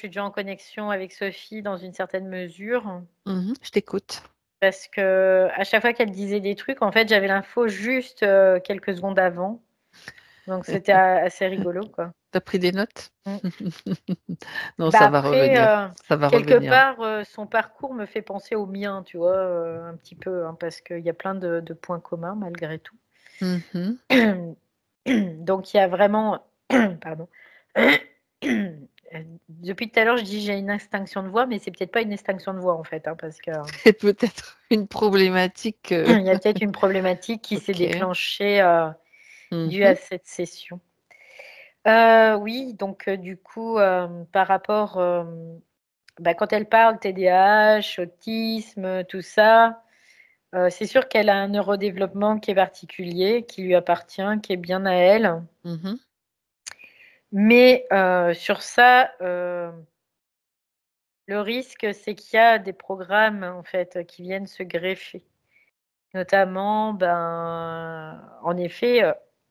suis déjà en connexion avec Sophie dans une certaine mesure. Je t'écoute. Parce qu'à chaque fois qu'elle disait des trucs, en fait, j'avais l'info juste, quelques secondes avant. Donc c'était assez rigolo, quoi. Tu as pris des notes? Mmh. Non, Bah, ça va après, revenir. Ça va quelque revenir. part, son parcours me fait penser au mien, tu vois? Un petit peu, hein, parce qu'il y a plein de points communs malgré tout. Mmh. Donc il y a vraiment pardon. Depuis tout à l'heure, je dis: «J'ai une extinction de voix», mais c'est peut-être pas une extinction de voix, en fait, hein, parce que C'est peut-être une problématique, il y a peut-être une problématique qui s'est OK. déclenchée, due Mmh. à cette session. Oui, donc du coup, par rapport, bah, quand elle parle TDAH, autisme, tout ça, c'est sûr qu'elle a un neurodéveloppement qui est particulier, qui lui appartient, qui est bien à elle. Mmh. Mais sur ça, le risque, c'est qu'il y a des programmes, en fait, qui viennent se greffer. Notamment, ben, en effet,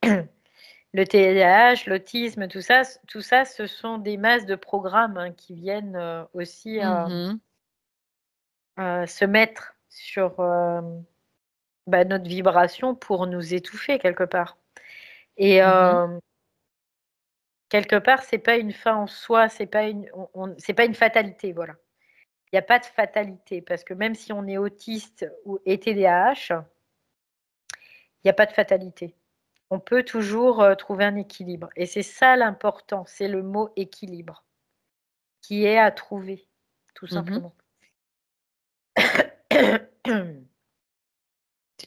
le TDAH, l'autisme, tout ça, ce sont des masses de programmes, hein, qui viennent, aussi, Mmh. se mettre sur, bah, notre vibration pour nous étouffer quelque part. Et Mmh. quelque part, c'est pas une fin en soi, c'est pas une c'est pas une fatalité, voilà. Il y a pas de fatalité parce que même si on est autiste ou et TDAH, il y a pas de fatalité. On peut toujours, trouver un équilibre et c'est ça l'important, c'est le mot équilibre qui est à trouver, tout Mmh. simplement.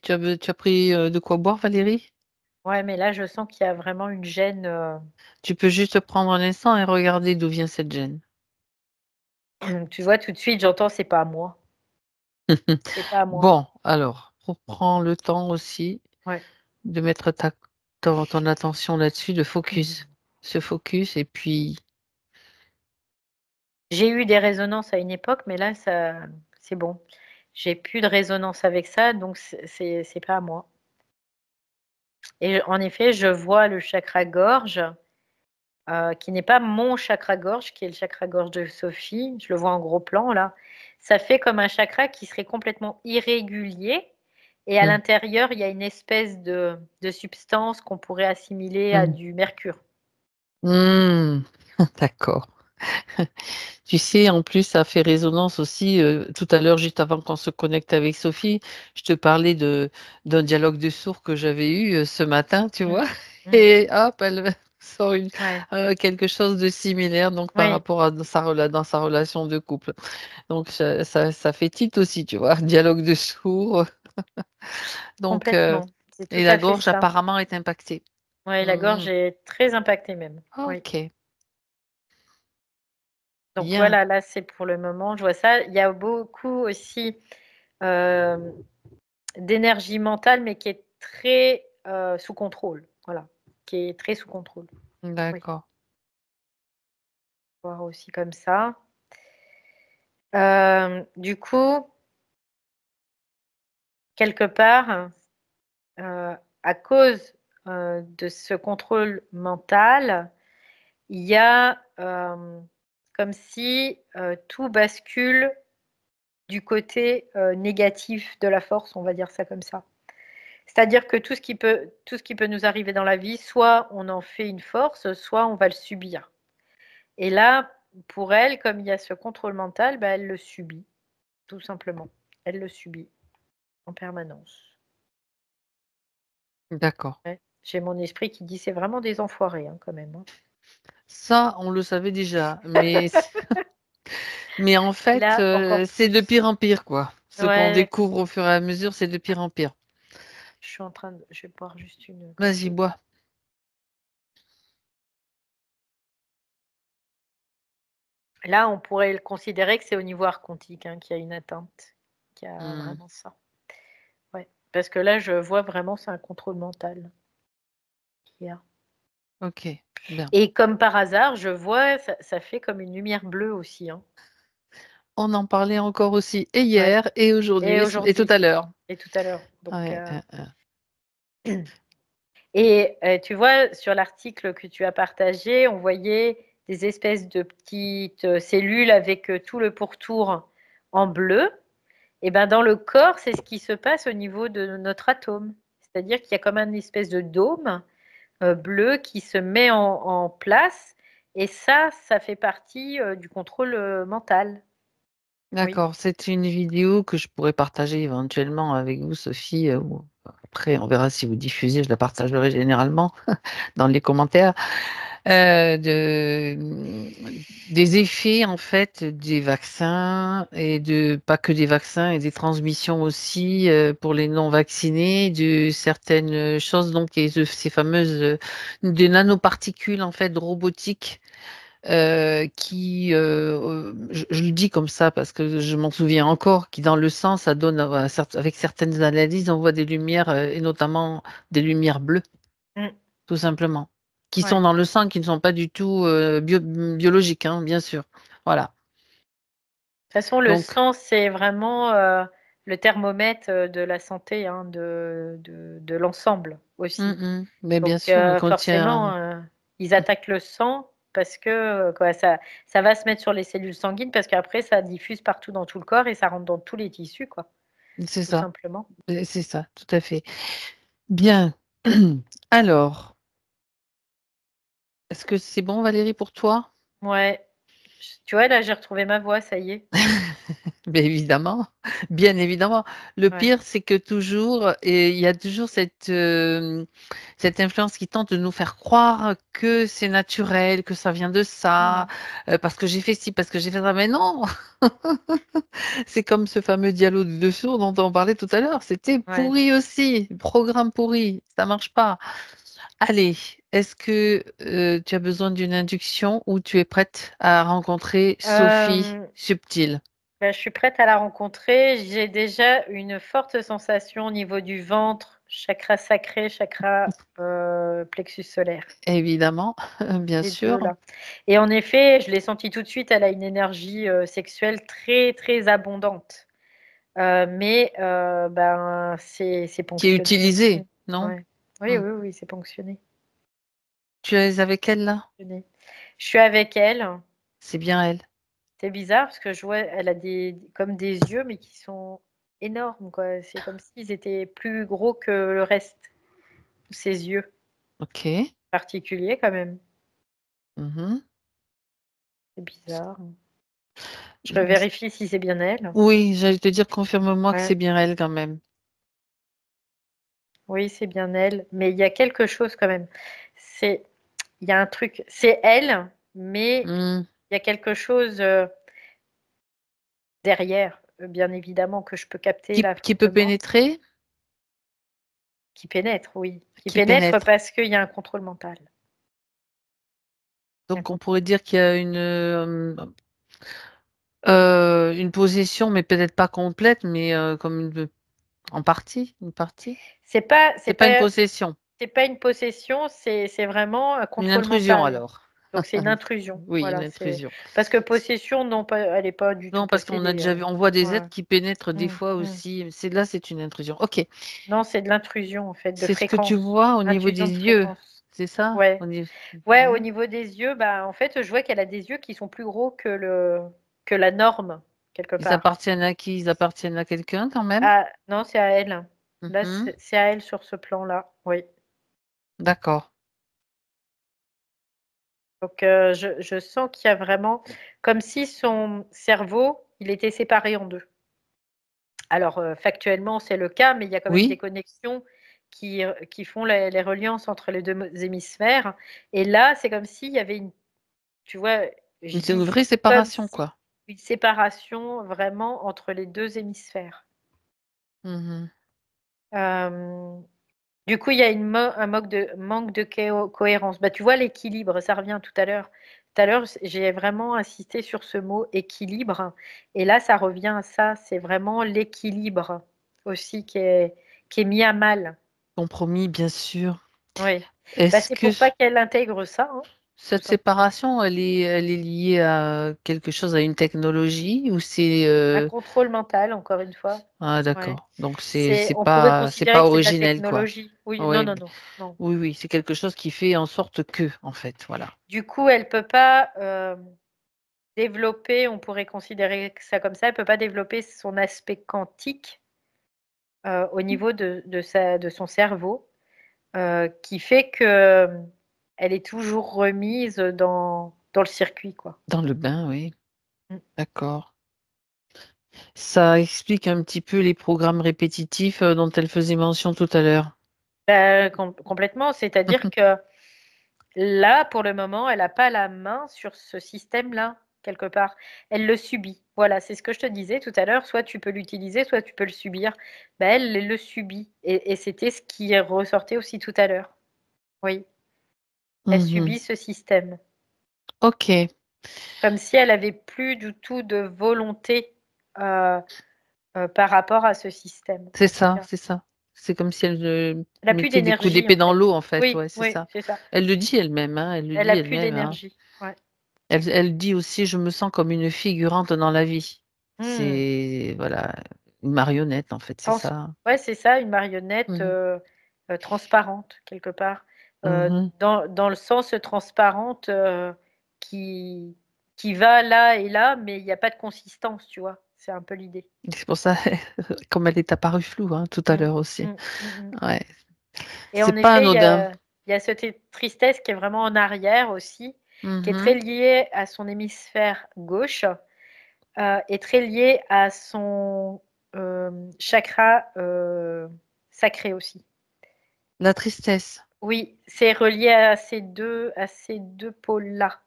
Tu as pris, de quoi boire, Valérie? Ouais, mais là, je sens qu'il y a vraiment une gêne, Tu peux juste prendre un instant et regarder d'où vient cette gêne. tu vois, tout de suite, j'entends: «C'est pas à moi, c'est pas à moi». Bon, alors, prends le temps aussi Ouais. de mettre ton attention là-dessus, de Mmh. focus. Ce focus et puis J'ai eu des résonances à une époque, mais là, ça c'est bon. J'ai plus de résonance avec ça, donc c'est pas à moi. Et en effet, je vois le chakra gorge, qui n'est pas mon chakra gorge, qui est le chakra gorge de Sophie. Je le vois en gros plan là. Ça fait comme un chakra qui serait complètement irrégulier et à mmh, l'intérieur, il y a une espèce de substance qu'on pourrait assimiler à mmh, du mercure. mmh, d'accord. Tu sais, en plus, ça fait résonance aussi, tout à l'heure, juste avant qu'on se connecte avec Sophie, je te parlais d'un dialogue de sourds que j'avais eu, ce matin, tu Mmh. vois? Mmh. Et hop, elle sort Ouais. quelque chose de similaire, donc par Oui, rapport à dans sa relation de couple. Donc ça fait tilt aussi, tu vois? Dialogue de sourds, donc complètement. C'est tout et la à fait gorge ça. apparemment est impactée. Ouais, la Mmh. gorge est très impactée même. Oui. OK, Donc bien. voilà, là, c'est pour le moment, je vois ça. Il y a beaucoup aussi, hem, d'énergie mentale, mais qui est très, sous contrôle. Voilà, qui est très sous contrôle. Oui, D'accord. voir aussi comme ça. Du coup, quelque part, à cause, de ce contrôle mental, il y a, comme si, tout bascule du côté, négatif de la force, on va dire ça comme ça. C'est-à-dire que tout ce qui peut nous arriver dans la vie, soit on en fait une force, soit on va le subir. Et là, pour elle, comme il y a ce contrôle mental, bah, elle le subit, tout simplement. Elle le subit en permanence. D'accord. Ouais. J'ai mon esprit qui dit: «C'est vraiment des enfoirés, hein, quand même, hein». Ça, on le savait déjà, mais en fait, Là, encore c'est de plus. pire en pire, quoi. Ce qu'on Ouais, découvre au fur et à mesure, c'est de pire en pire. je vais boire juste une gorgée Vas-y, d'eau. bois. Là, on pourrait le considérer que c'est au niveau archontique, hein, qu'il y a une atteinte, qu'il y a Mmh. vraiment ça. Ouais, parce que là, je vois vraiment, c'est un contrôle mental qu'il y a. OK, bien. Et comme par hasard, je vois, ça fait comme une lumière bleue aussi, hein. On en parlait encore aussi et Ouais, hier et et aujourd'hui et tout aujourd'hui à l'heure. et tout à l'heure, donc Ouais, et tu vois, sur l'article que tu as partagé, on voyait des espèces de petites cellules avec tout le pourtour en bleu. Et ben dans le corps, c'est ce qui se passe au niveau de notre atome. C'est-à-dire qu'il y a comme une espèce de dôme bleu qui se met en place. Et ça fait partie du contrôle mental. Oui. D'accord, c'est une vidéo que je pourrais partager éventuellement avec vous, Sophie. Ou après, on verra si vous diffusez, je la partagerai généralement dans les commentaires. Des effets en fait des vaccins et de pas que des vaccins et des transmissions aussi pour les non vaccinés de certaines choses donc et de ces fameuses des nanoparticules en fait robotiques qui, je le dis comme ça parce que je m'en souviens encore, qui dans le sang, ça donne, avec certaines analyses, on voit des lumières, et notamment des lumières bleues, Mm. tout simplement, qui sont Ouais. dans le sang, qui ne sont pas du tout biologiques, hein, bien sûr. Voilà. De toute façon, le Donc, sang, c'est vraiment le thermomètre de la santé, hein, de l'ensemble aussi. mais bien Donc sûr, il forcément, contient. ils attaquent le sang parce que quoi, ça va se mettre sur les cellules sanguines parce qu'après, ça diffuse partout dans tout le corps et ça rentre dans tous les tissus, quoi, C'est tout ça, simplement. c'est ça, tout à fait. Bien. Alors, est-ce que c'est bon, Valérie, pour toi? Ouais. Tu vois, là, j'ai retrouvé ma voix, ça y est. Bien évidemment, bien évidemment. Le Ouais. pire, c'est que toujours, et il y a toujours cette influence qui tente de nous faire croire que c'est naturel, que ça vient de ça, Mhm. parce que j'ai fait ci, parce que j'ai fait ça. Mais non, c'est comme ce fameux dialogue de sourds dont on parlait tout à l'heure. C'était Ouais. pourri aussi, programme pourri, ça marche pas. Allez, est-ce que tu as besoin d'une induction ou tu es prête à rencontrer Sophie Euh, Subtil? Ben, je suis prête à la rencontrer. J'ai déjà une forte sensation au niveau du ventre, chakra sacré, chakra plexus solaire, Évidemment, bien les deux sûr. là. Et en effet, je l'ai senti tout de suite, elle a une énergie sexuelle très très abondante. Mais ben, c'est Qui est ponctionné utilisé, aussi. non? Ouais. Oui, Hmm. oui, oui, c'est ponctionné. Tu es avec elle là? Ponctionné. Je suis avec elle. C'est bien elle. C'est bizarre parce que je vois, elle a comme des yeux, mais qui sont énormes, quoi. C'est comme s'ils étaient plus gros que le reste. Ses yeux Ok. particuliers, quand même. Mhm. C'est bizarre. Je vérifie si c'est bien elle. Oui, j'allais te dire, confirme-moi que c'est Ouais. bien elle quand même. Oui, c'est bien elle. Mais il y a quelque chose quand même. C'est, il y a un truc. C'est elle, mais Hmm. il y a quelque chose derrière, bien évidemment, que je peux capter là Qui peut faiblement, pénétrer? qui pénètre, oui. Qui Qui pénètre pénètre. parce qu'il y a un contrôle mental. Il y a un Donc on contrôle. pourrait dire qu'il y a une possession, mais peut-être pas complète, mais comme en partie, une partie. C'est pas, c'est C'est pas une pas, possession, c'est pas une possession, c'est vraiment un une contrôle intrusion mental. alors. Donc c'est une intrusion. Oui, une Voilà, c'est intrusion. parce que possession, non, pas, elle n'est pas du tout Non, parce qu'on a possédée. déjà vu, on voit des Ouais. êtres qui pénètrent des Mm, fois mm. aussi. C'est une intrusion. Ok. Non, c'est de l'intrusion en fait, de C'est ce que tu fréquence. vois au niveau des Intrusion de yeux, fréquence. c'est ça? Ouais. Ouais, au Mhm. niveau des yeux, bah en fait, je vois qu'elle a des yeux qui sont plus gros que la norme quelque Ils part. appartiennent à qui? Ils appartiennent à quelqu'un quand même? Ah non, c'est à elle. Là, Mhm. c'est à elle sur ce plan-là. Oui. D'accord. Donc je sens qu'il y a vraiment comme si son cerveau, il était séparé en deux. Alors, factuellement, c'est le cas, mais il y a quand même des Oui, connexions qui font les reliances entre les deux hémisphères. Et là, c'est comme s'il y avait une, tu vois, je c'est une dis vraie comme séparation, si quoi. une séparation vraiment entre les deux hémisphères. Mhm. Euh, du coup, il y a un manque de cohérence. Bah, tu vois, l'équilibre, ça revient tout à l'heure. Tout à l'heure, j'ai vraiment insisté sur ce mot équilibre. Et là, ça revient à ça. C'est vraiment l'équilibre aussi qui est mis à mal. Compromis, bien sûr. Oui. Bah, Est-ce c'est que pour pas qu'elle intègre ça, hein. tout Cette simplement. séparation, elle est liée à quelque chose, à une technologie ou c'est Un contrôle mental, encore une fois. ah Ouais. d'accord. Donc On pourrait c'est considérer pas que c'est de la originel quoi. technologie. Oui, non, Oui, non, non, non. oui, oui, c'est quelque chose qui fait en sorte que, en fait, voilà. Du coup, elle peut pas développer, on pourrait considérer ça comme ça, elle peut pas développer son aspect quantique au niveau de son cerveau, qui fait que elle est toujours remise dans le circuit, quoi. Dans le bain, oui, Mm. d'accord. Ça explique un petit peu les programmes répétitifs dont elle faisait mention tout à l'heure. Complètement, c'est-à-dire que là, pour le moment, elle n'a pas la main sur ce système-là, quelque part. Elle le subit. Voilà, c'est ce que je te disais tout à l'heure. Soit tu peux l'utiliser, soit tu peux le subir. Ben, elle le subit. Et c'était ce qui ressortait aussi tout à l'heure. Oui, elle Mhm. subit ce système. Ok, Comme si elle avait plus du tout de volonté euh, par rapport à ce système, c'est en tout ça, cas. c'est ça. C'est comme si elle Elle a plus mettait des coups d'énergie, d'épée en dans fait. l'eau, en fait, Oui, ouais, c'est oui, ça. c'est ça. Elle le dit elle-même, hein, elle le Elle dit a plus elle-même, hein. d'énergie. Ouais. Elle dit aussi, je me sens comme une figurante dans la vie. Hmm. C'est, voilà, une marionnette, en fait, c'est Trans ça. Ouais, c'est ça, une marionnette, Mhm. transparente quelque part, Mhm. dans le sens transparente, qui qui va là et là, mais il y a pas de consistance, tu vois? C'est un peu l'idée. C'est pour ça, comme elle est apparue floue, hein, tout à Mmh. l'heure aussi. Mmh. Mmh mh. Ouais, Et c'est en pas effet, anodin. il y a cette tristesse qui est vraiment en arrière aussi, qui est très Mhm. liée à son hémisphère gauche, et très liée à son, chakra, sacré aussi. La tristesse. Oui, c'est relié à ces deux pôles-là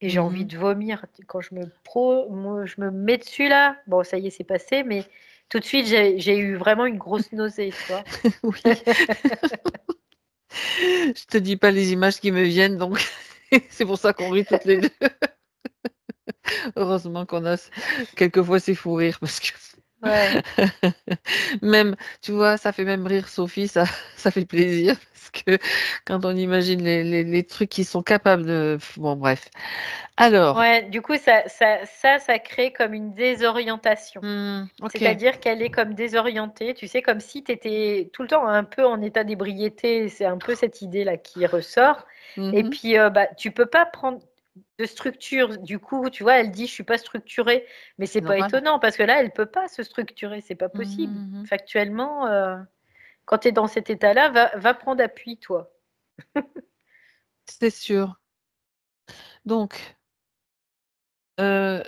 et j'ai envie Mhm. de vomir quand je me mets dessus là. Bon, ça y est, c'est passé, mais tout de suite, j'ai eu vraiment une grosse nausée, tu vois? Oui, je te dis pas les images qui me viennent, donc c'est pour ça qu'on rit toutes les deux. Heureusement qu'on a quelquefois ces fous rires parce que Ouais. même, tu vois, ça fait même rire Sophie, ça, ça fait plaisir parce que quand on imagine les trucs qu'ils sont capables de... Bon, bref. Alors, Ouais, du coup, ça crée comme une désorientation. ok. C'est-à-dire qu'elle est comme désorientée, tu sais, comme si tu étais tout le temps un peu en état d'ébriété. C'est un peu cette idée-là qui ressort. Et Mhm. puis, bah, tu peux pas prendre de structure. Du coup, tu vois, elle dit, je suis pas structurée. Mais c'est C'est pas normal. étonnant parce que là, elle peut pas se structurer. C'est pas possible. Mhm. Factuellement, quand tu es dans cet état-là, va prendre appui, toi. C'est sûr. Donc, euh,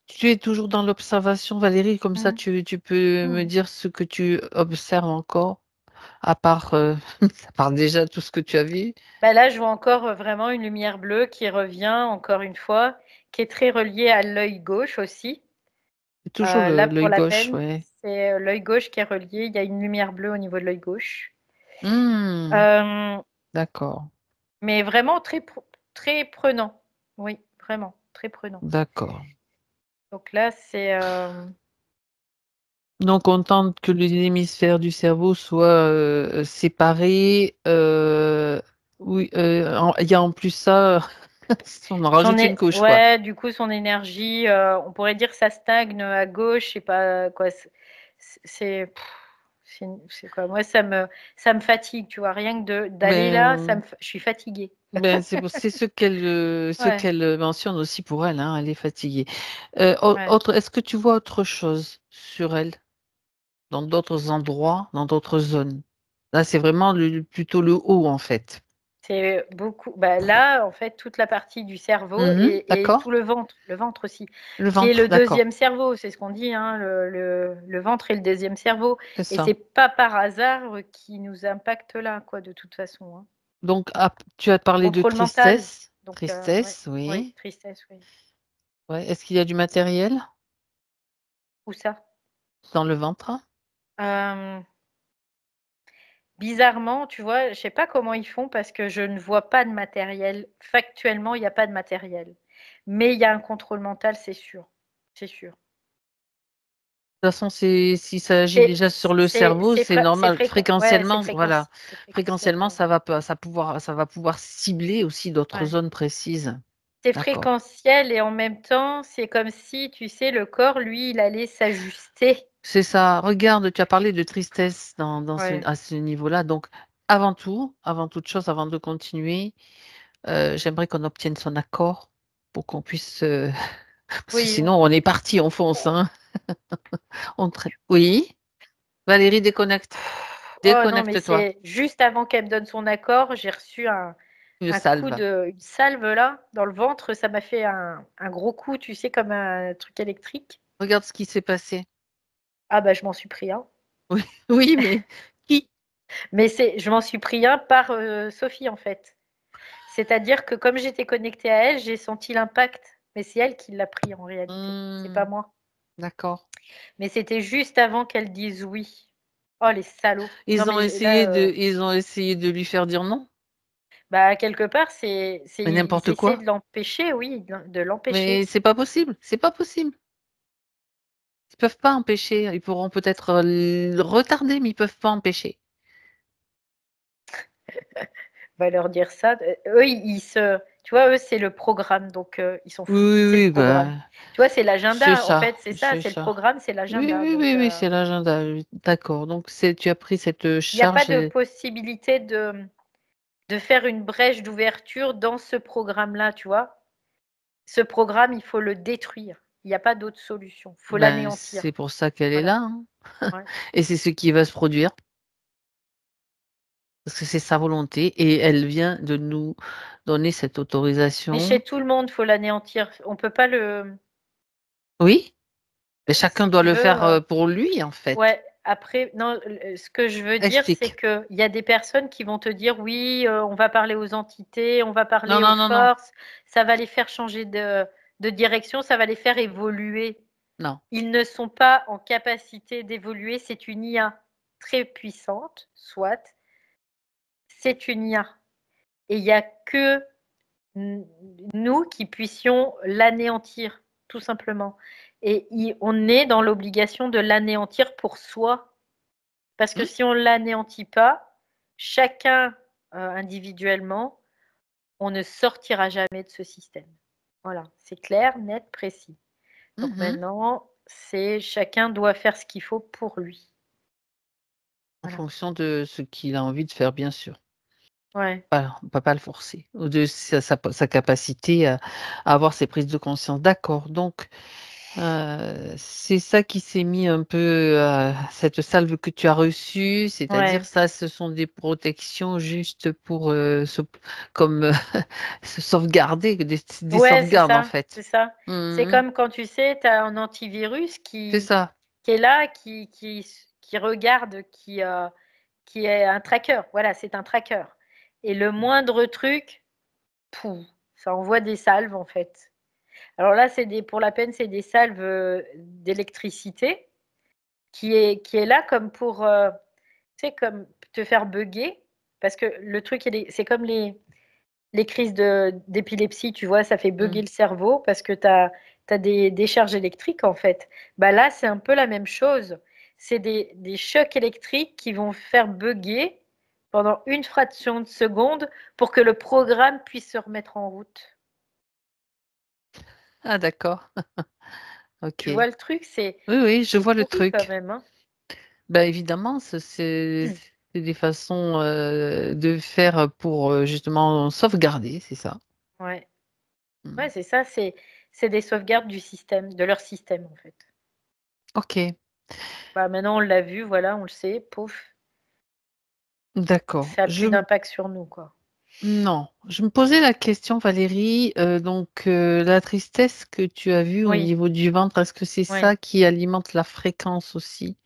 tu es toujours dans l'observation, Valérie, comme ça Mm. tu peux me Mm. dire ce que tu observes encore, à part, à part déjà tout ce que tu as vu. Bah là, je vois encore vraiment une lumière bleue qui revient, encore une fois, qui est très reliée à l'œil gauche aussi. C'est toujours Là, pour l'œil la gauche, peine, ouais. c'est l'œil gauche qui est relié. Il y a une lumière bleue au niveau de l'œil gauche. Hmm, Euh, d'accord, mais vraiment très prenant. Oui, vraiment, très prenant. d'accord. Donc là, c'est... Donc, on tente que les hémisphères du cerveau soient séparés. Oui, il y a en plus ça, on en rajoute une couche, quoi. Ouais, du coup, son énergie, on pourrait dire que ça stagne à gauche, je sais pas quoi. C'est c'est quoi? Moi, ça me fatigue, tu vois. Rien que d'aller là, Mais je suis fatiguée. ben, c'est ce Ouais, qu'elle mentionne aussi pour elle, hein, elle est fatiguée. ouais. Autre, est-ce que tu vois autre chose sur elle, dans d'autres endroits, dans d'autres zones? Là, c'est vraiment plutôt le haut, en fait. C'est beaucoup. Bah, là, en fait, toute la partie du cerveau Mhm, et tout d'accord. le ventre aussi, Le qui est ventre, le d'accord. deuxième cerveau, c'est ce qu'on dit, hein, le ventre est le deuxième cerveau. C'est Et ça. c'est pas par hasard qui nous impacte là, quoi, de toute façon, hein. Donc, tu as parlé de Contrôle mental. tristesse. Donc, ouais, Tristesse, oui, oui. tristesse, oui. Ouais. Est-ce qu'il y a du matériel Où ça? dans le ventre? Euh, Bizarrement, tu vois, je sais pas comment ils font parce que je ne vois pas de matériel. Factuellement, il n'y a pas de matériel. Mais il y a un contrôle mental, c'est sûr. C'est sûr. façon, si ça agit déjà sur le cerveau, c'est C'est normal. fréquent. Ouais, Fréquentiellement, voilà. c'est fréquentiel. Fréquentiellement, ça va pouvoir cibler aussi d'autres Ouais. zones précises. C'est D'accord. fréquentiel et en même temps, c'est comme si, tu sais, le corps, lui, il allait s'ajuster. C'est ça. Regarde, tu as parlé de tristesse Ouais. à ce niveau-là. Donc, avant toute chose, avant de continuer, j'aimerais qu'on obtienne son accord pour qu'on puisse, parce que Oui. sinon on est parti, on fonce, hein. Oui? Valérie, déconnecte. Oh non, mais Déconnecte-toi. c'est juste avant qu'elle me donne son accord, j'ai reçu Une un coup salve. de une salve là, dans le ventre. Ça m'a fait un gros coup, tu sais, comme un truc électrique. Regarde ce qui s'est passé. Ah bah je m'en suis pris un. Oui, oui, mais qui? Mais je m'en suis pris un par Sophie en fait. C'est-à-dire que comme j'étais connectée à elle, j'ai senti l'impact. Mais c'est elle qui l'a pris en réalité. C'est pas Mmh, moi. d'accord. Mais c'était juste avant qu'elle dise oui. Oh les salauds. Non mais Ils ont essayé de lui faire dire non? bah quelque part Mais ils n'importe essaient de quoi. l'empêcher, oui, de l'empêcher. Mais c'est pas possible, c'est pas possible. Ils peuvent pas empêcher, ils pourront peut-être, le retarder, mais ils peuvent pas empêcher. On va leur dire ça. Eux, tu vois, eux, c'est le programme, donc ils s'en Oui, foutent. oui, C'est le oui, programme. bah, Tu vois, c'est c'est l'agenda. En ça, fait, c'est ça, c'est c'est le ça. programme, c'est Oui, l'agenda. oui, Donc, oui, oui, c'est l'agenda, oui, d'accord. Donc tu as pris cette, il n'y a pas charge de et possibilité de faire une brèche d'ouverture dans ce programme-là, tu vois. Ce programme, il faut le détruire. Il n'y a pas d'autre solution. Il faut ben, l'anéantir. c'est pour ça qu'elle est Voilà. là, hein. Ouais. Et c'est ce qui va se produire, parce que c'est sa volonté et elle vient de nous donner cette Mais chez autorisation. tout le monde, il faut l'anéantir. On peut pas le. Oui, et chacun Si doit tu le veux. faire, pour lui, en fait. Ouais, après, non, ce que je veux dire, c'est Explique. qu'il y a des personnes qui vont te dire oui, on va parler aux entités, on va Non, parler aux non, non, non, forces, ça va les faire changer de direction, ça va les faire évoluer. non. Ils ne sont pas en capacité d'évoluer, c'est une IA très puissante, soit, c'est une IA. Et il n'y a que nous qui puissions l'anéantir, tout simplement. Et on est dans l'obligation de l'anéantir pour soi. Parce que Mmh, si on ne l'anéantit pas, chacun individuellement, on ne sortira jamais de ce système. Voilà, c'est clair, net, précis. Donc mmh. maintenant, c'est chacun doit faire ce qu'il faut pour lui. En Voilà. fonction de ce qu'il a envie de faire, bien sûr. Ouais, Voilà, on peut pas le forcer ou de sa capacité à avoir ses prises de conscience. D'accord, donc c'est ça qui s'est mis un peu, cette salve que tu as reçue, c'est-à-dire ouais, ça, ce sont des protections juste pour, comme, se sauvegarder, des ouais, c'est sauvegardes en ça, fait. c'est ça. C'est Mmh. comme quand tu sais, tu as un antivirus C'est ça. qui est là, qui regarde, qui est un tracker. Voilà, c'est un tracker. Et le moindre truc, pouf, ça envoie des salves en fait. Alors là, pour la peine, c'est des salves d'électricité qui est là comme pour, tu sais, comme te faire bugger. Parce que le truc, c'est comme les crises d'épilepsie, tu vois, ça fait bugger Mmh. le cerveau parce que tu as des décharges électriques en fait. Bah là, c'est un peu la même chose. C'est des chocs électriques qui vont faire bugger pendant une fraction de seconde pour que le programme puisse se remettre en route. Ah d'accord. Tu OK. vois le truc, Oui, oui, je c'est vois le pourri quand truc. même, hein. Bah, évidemment, c'est des façons, de faire pour, justement sauvegarder, c'est ça. Ouais, Mmh. ouais, c'est ça, c'est des sauvegardes du système, de leur système en fait. OK, Bah maintenant on l'a vu, voilà, on le sait, pouf, d'accord. ça a plus d'impact sur nous, quoi. Non, je me posais la question Valérie, donc la tristesse que tu as vue au Oui, niveau du ventre, est-ce que c'est oui, ça qui alimente la fréquence aussi?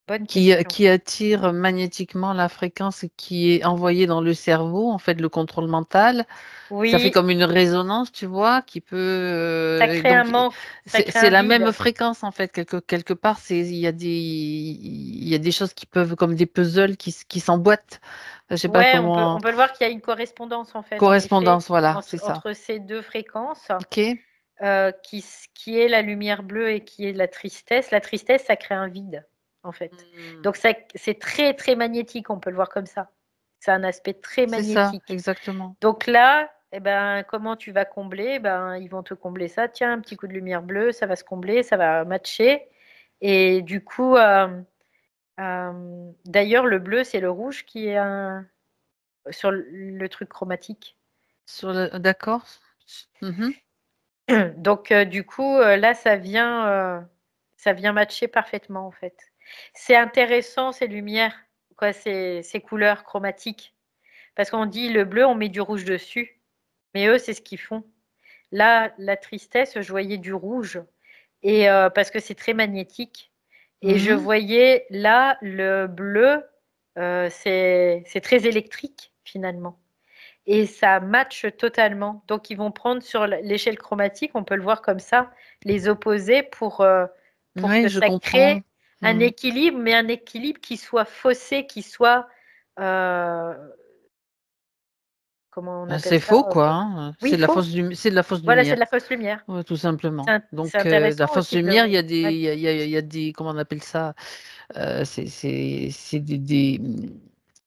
bonne question. Qui attire magnétiquement la fréquence qui est envoyée dans le cerveau, en fait, le contrôle mental? Ça fait Oui, comme une résonance, tu vois? Qui peut, ça crée un donc manque, ça crée un c'est la même vide. fréquence, en fait, quelque part, il y a des choses qui peuvent comme des puzzles qui s'emboîtent. Je sais pas Ouais, comment on peut le voir qu'il y a une correspondance en fait, en effet, correspondance, voilà, c'est ça. entre ces deux fréquences. OK. qui est la lumière bleue et qui est la tristesse. La tristesse, ça crée un vide, en fait. Donc, c'est très, très magnétique, on peut le voir comme ça. C'est un aspect très C'est ça, magnétique. exactement. Donc là, eh ben, comment tu vas combler? Eh ben, ils vont te combler ça. Tiens, un petit coup de lumière bleue, ça va se combler, ça va matcher. Et du coup, d'ailleurs, le bleu, c'est le rouge qui est sur le truc chromatique. D'accord. Mhm. Donc, du coup, là, ça vient matcher parfaitement, en fait. C'est intéressant, ces lumières, quoi, ces couleurs chromatiques. Parce qu'on dit le bleu, on met du rouge dessus. Mais eux, c'est ce qu'ils font. Là, la tristesse, je voyais du rouge. Et parce que c'est très magnétique. Et je Mhm. voyais là, le bleu, c'est très électrique, finalement. Et ça matche totalement. Donc, ils vont prendre sur l'échelle chromatique, on peut le voir comme ça, les opposés pour Oui, que je ça comprends. crée un Mm. équilibre, mais un équilibre qui soit faussé, qui soit, euh, comment on Ben, appelle c'est ça? faux, quoi, hein. Oui, faux. C'est de la fausse Voilà, c'est lumière, de la fausse lumière. ouais, tout simplement. C'est Donc, la intéressant fausse aussi de le lumière, il voir. y a des, Ouais. il y a des, comment on appelle ça? C'est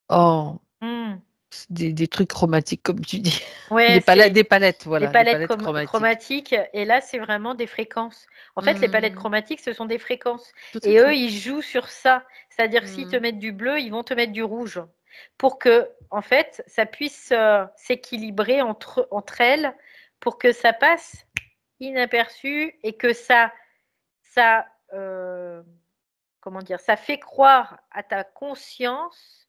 oh, Hmm. c'est des trucs chromatiques, comme tu dis. Ouais, c'est Des palettes, les voilà, des palettes palettes chromatiques. chromatiques. Et là, c'est vraiment des fréquences. En fait, les palettes Mm. chromatiques, ce sont des fréquences. Tout à Et eux, fait. ils jouent sur ça. C'est-à-dire que s'ils te Mm. mettent du bleu, ils vont te mettre du rouge. Pour que, en fait, ça puisse s'équilibrer entre elles, pour que ça passe inaperçu et que ça comment dire, ça fait croire à ta conscience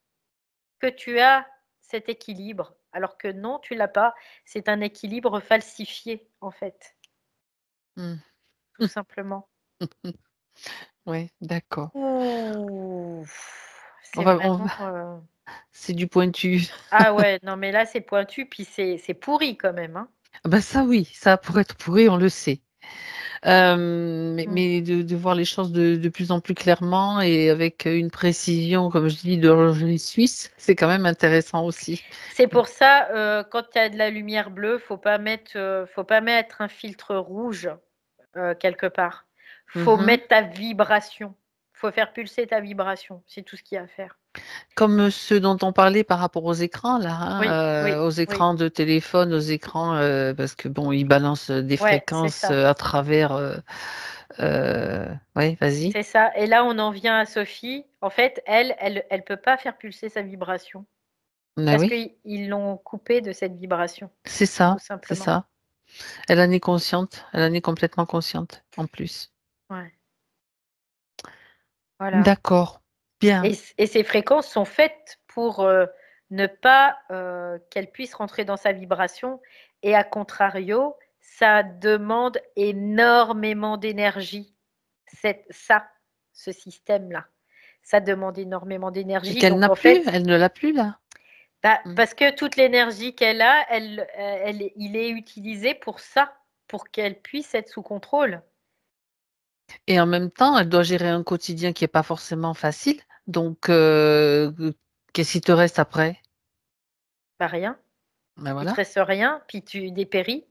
que tu as cet équilibre, alors que non, tu l'as pas. C'est un équilibre falsifié, en fait, Mm. tout simplement. Ouais, d'accord. Ouh, On c'est va, vraiment. c'est du pointu. Ah ouais, non, mais là, c'est pointu, puis c'est pourri quand même. Hein. Ah bah ça oui, ça pour être pourri, on le sait. Mm. Mais de voir les choses de plus en plus clairement et avec une précision, comme je dis, d'horlogerie suisse, c'est quand même intéressant aussi. C'est pour ça, quand il y a de la lumière bleue, faut pas mettre un filtre rouge quelque part. Faut Mhm. mettre ta vibration. Faut faire pulser ta vibration. C'est tout ce qu'il y a à faire. Comme ceux dont on parlait par rapport aux écrans, là, Oui, hein, oui, aux oui. écrans de téléphone, aux écrans, parce que bon, ils balancent des Ouais, c'est fréquences ça. à travers. Oui, vas-y. C'est ça. Et là, on en vient à Sophie. En fait, elle peut pas faire pulser sa vibration Ah parce oui, qu'ils l'ont coupée de cette vibration, c'est tout ça, c'est simplement. ça. Elle en est consciente, elle en est complètement consciente, en plus. Ouais, voilà. D'accord, bien. Et ces fréquences sont faites pour ne pas qu'elle puisse rentrer dans sa vibration. Et à contrario, ça demande énormément d'énergie. Ça, ce système-là, ça demande énormément Et d'énergie. qu'elle Donc n'a en plus, fait, elle ne l'a plus là. bah, Mm. parce que toute l'énergie qu'elle a, il est utilisé pour ça, pour qu'elle puisse être sous contrôle. Et en même temps, elle doit gérer un quotidien qui est pas forcément facile. Donc, qu'est-ce qui te reste après? Pas rien. Ben Il te voilà. reste rien, puis tu dépéris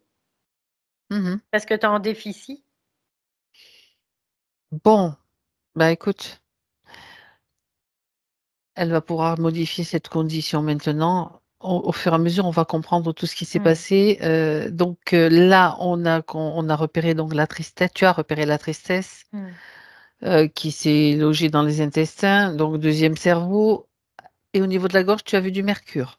Mhm. parce que tu es en déficit. Bon, bah écoute, elle va pouvoir modifier cette condition maintenant. Au fur et à mesure, on va comprendre tout ce qui s'est Hmm, passé. Donc là, on a repéré donc la tristesse. Tu as repéré la tristesse hmm. qui s'est logée dans les intestins, donc deuxième cerveau. Et au niveau de la gorge, tu as vu du mercure.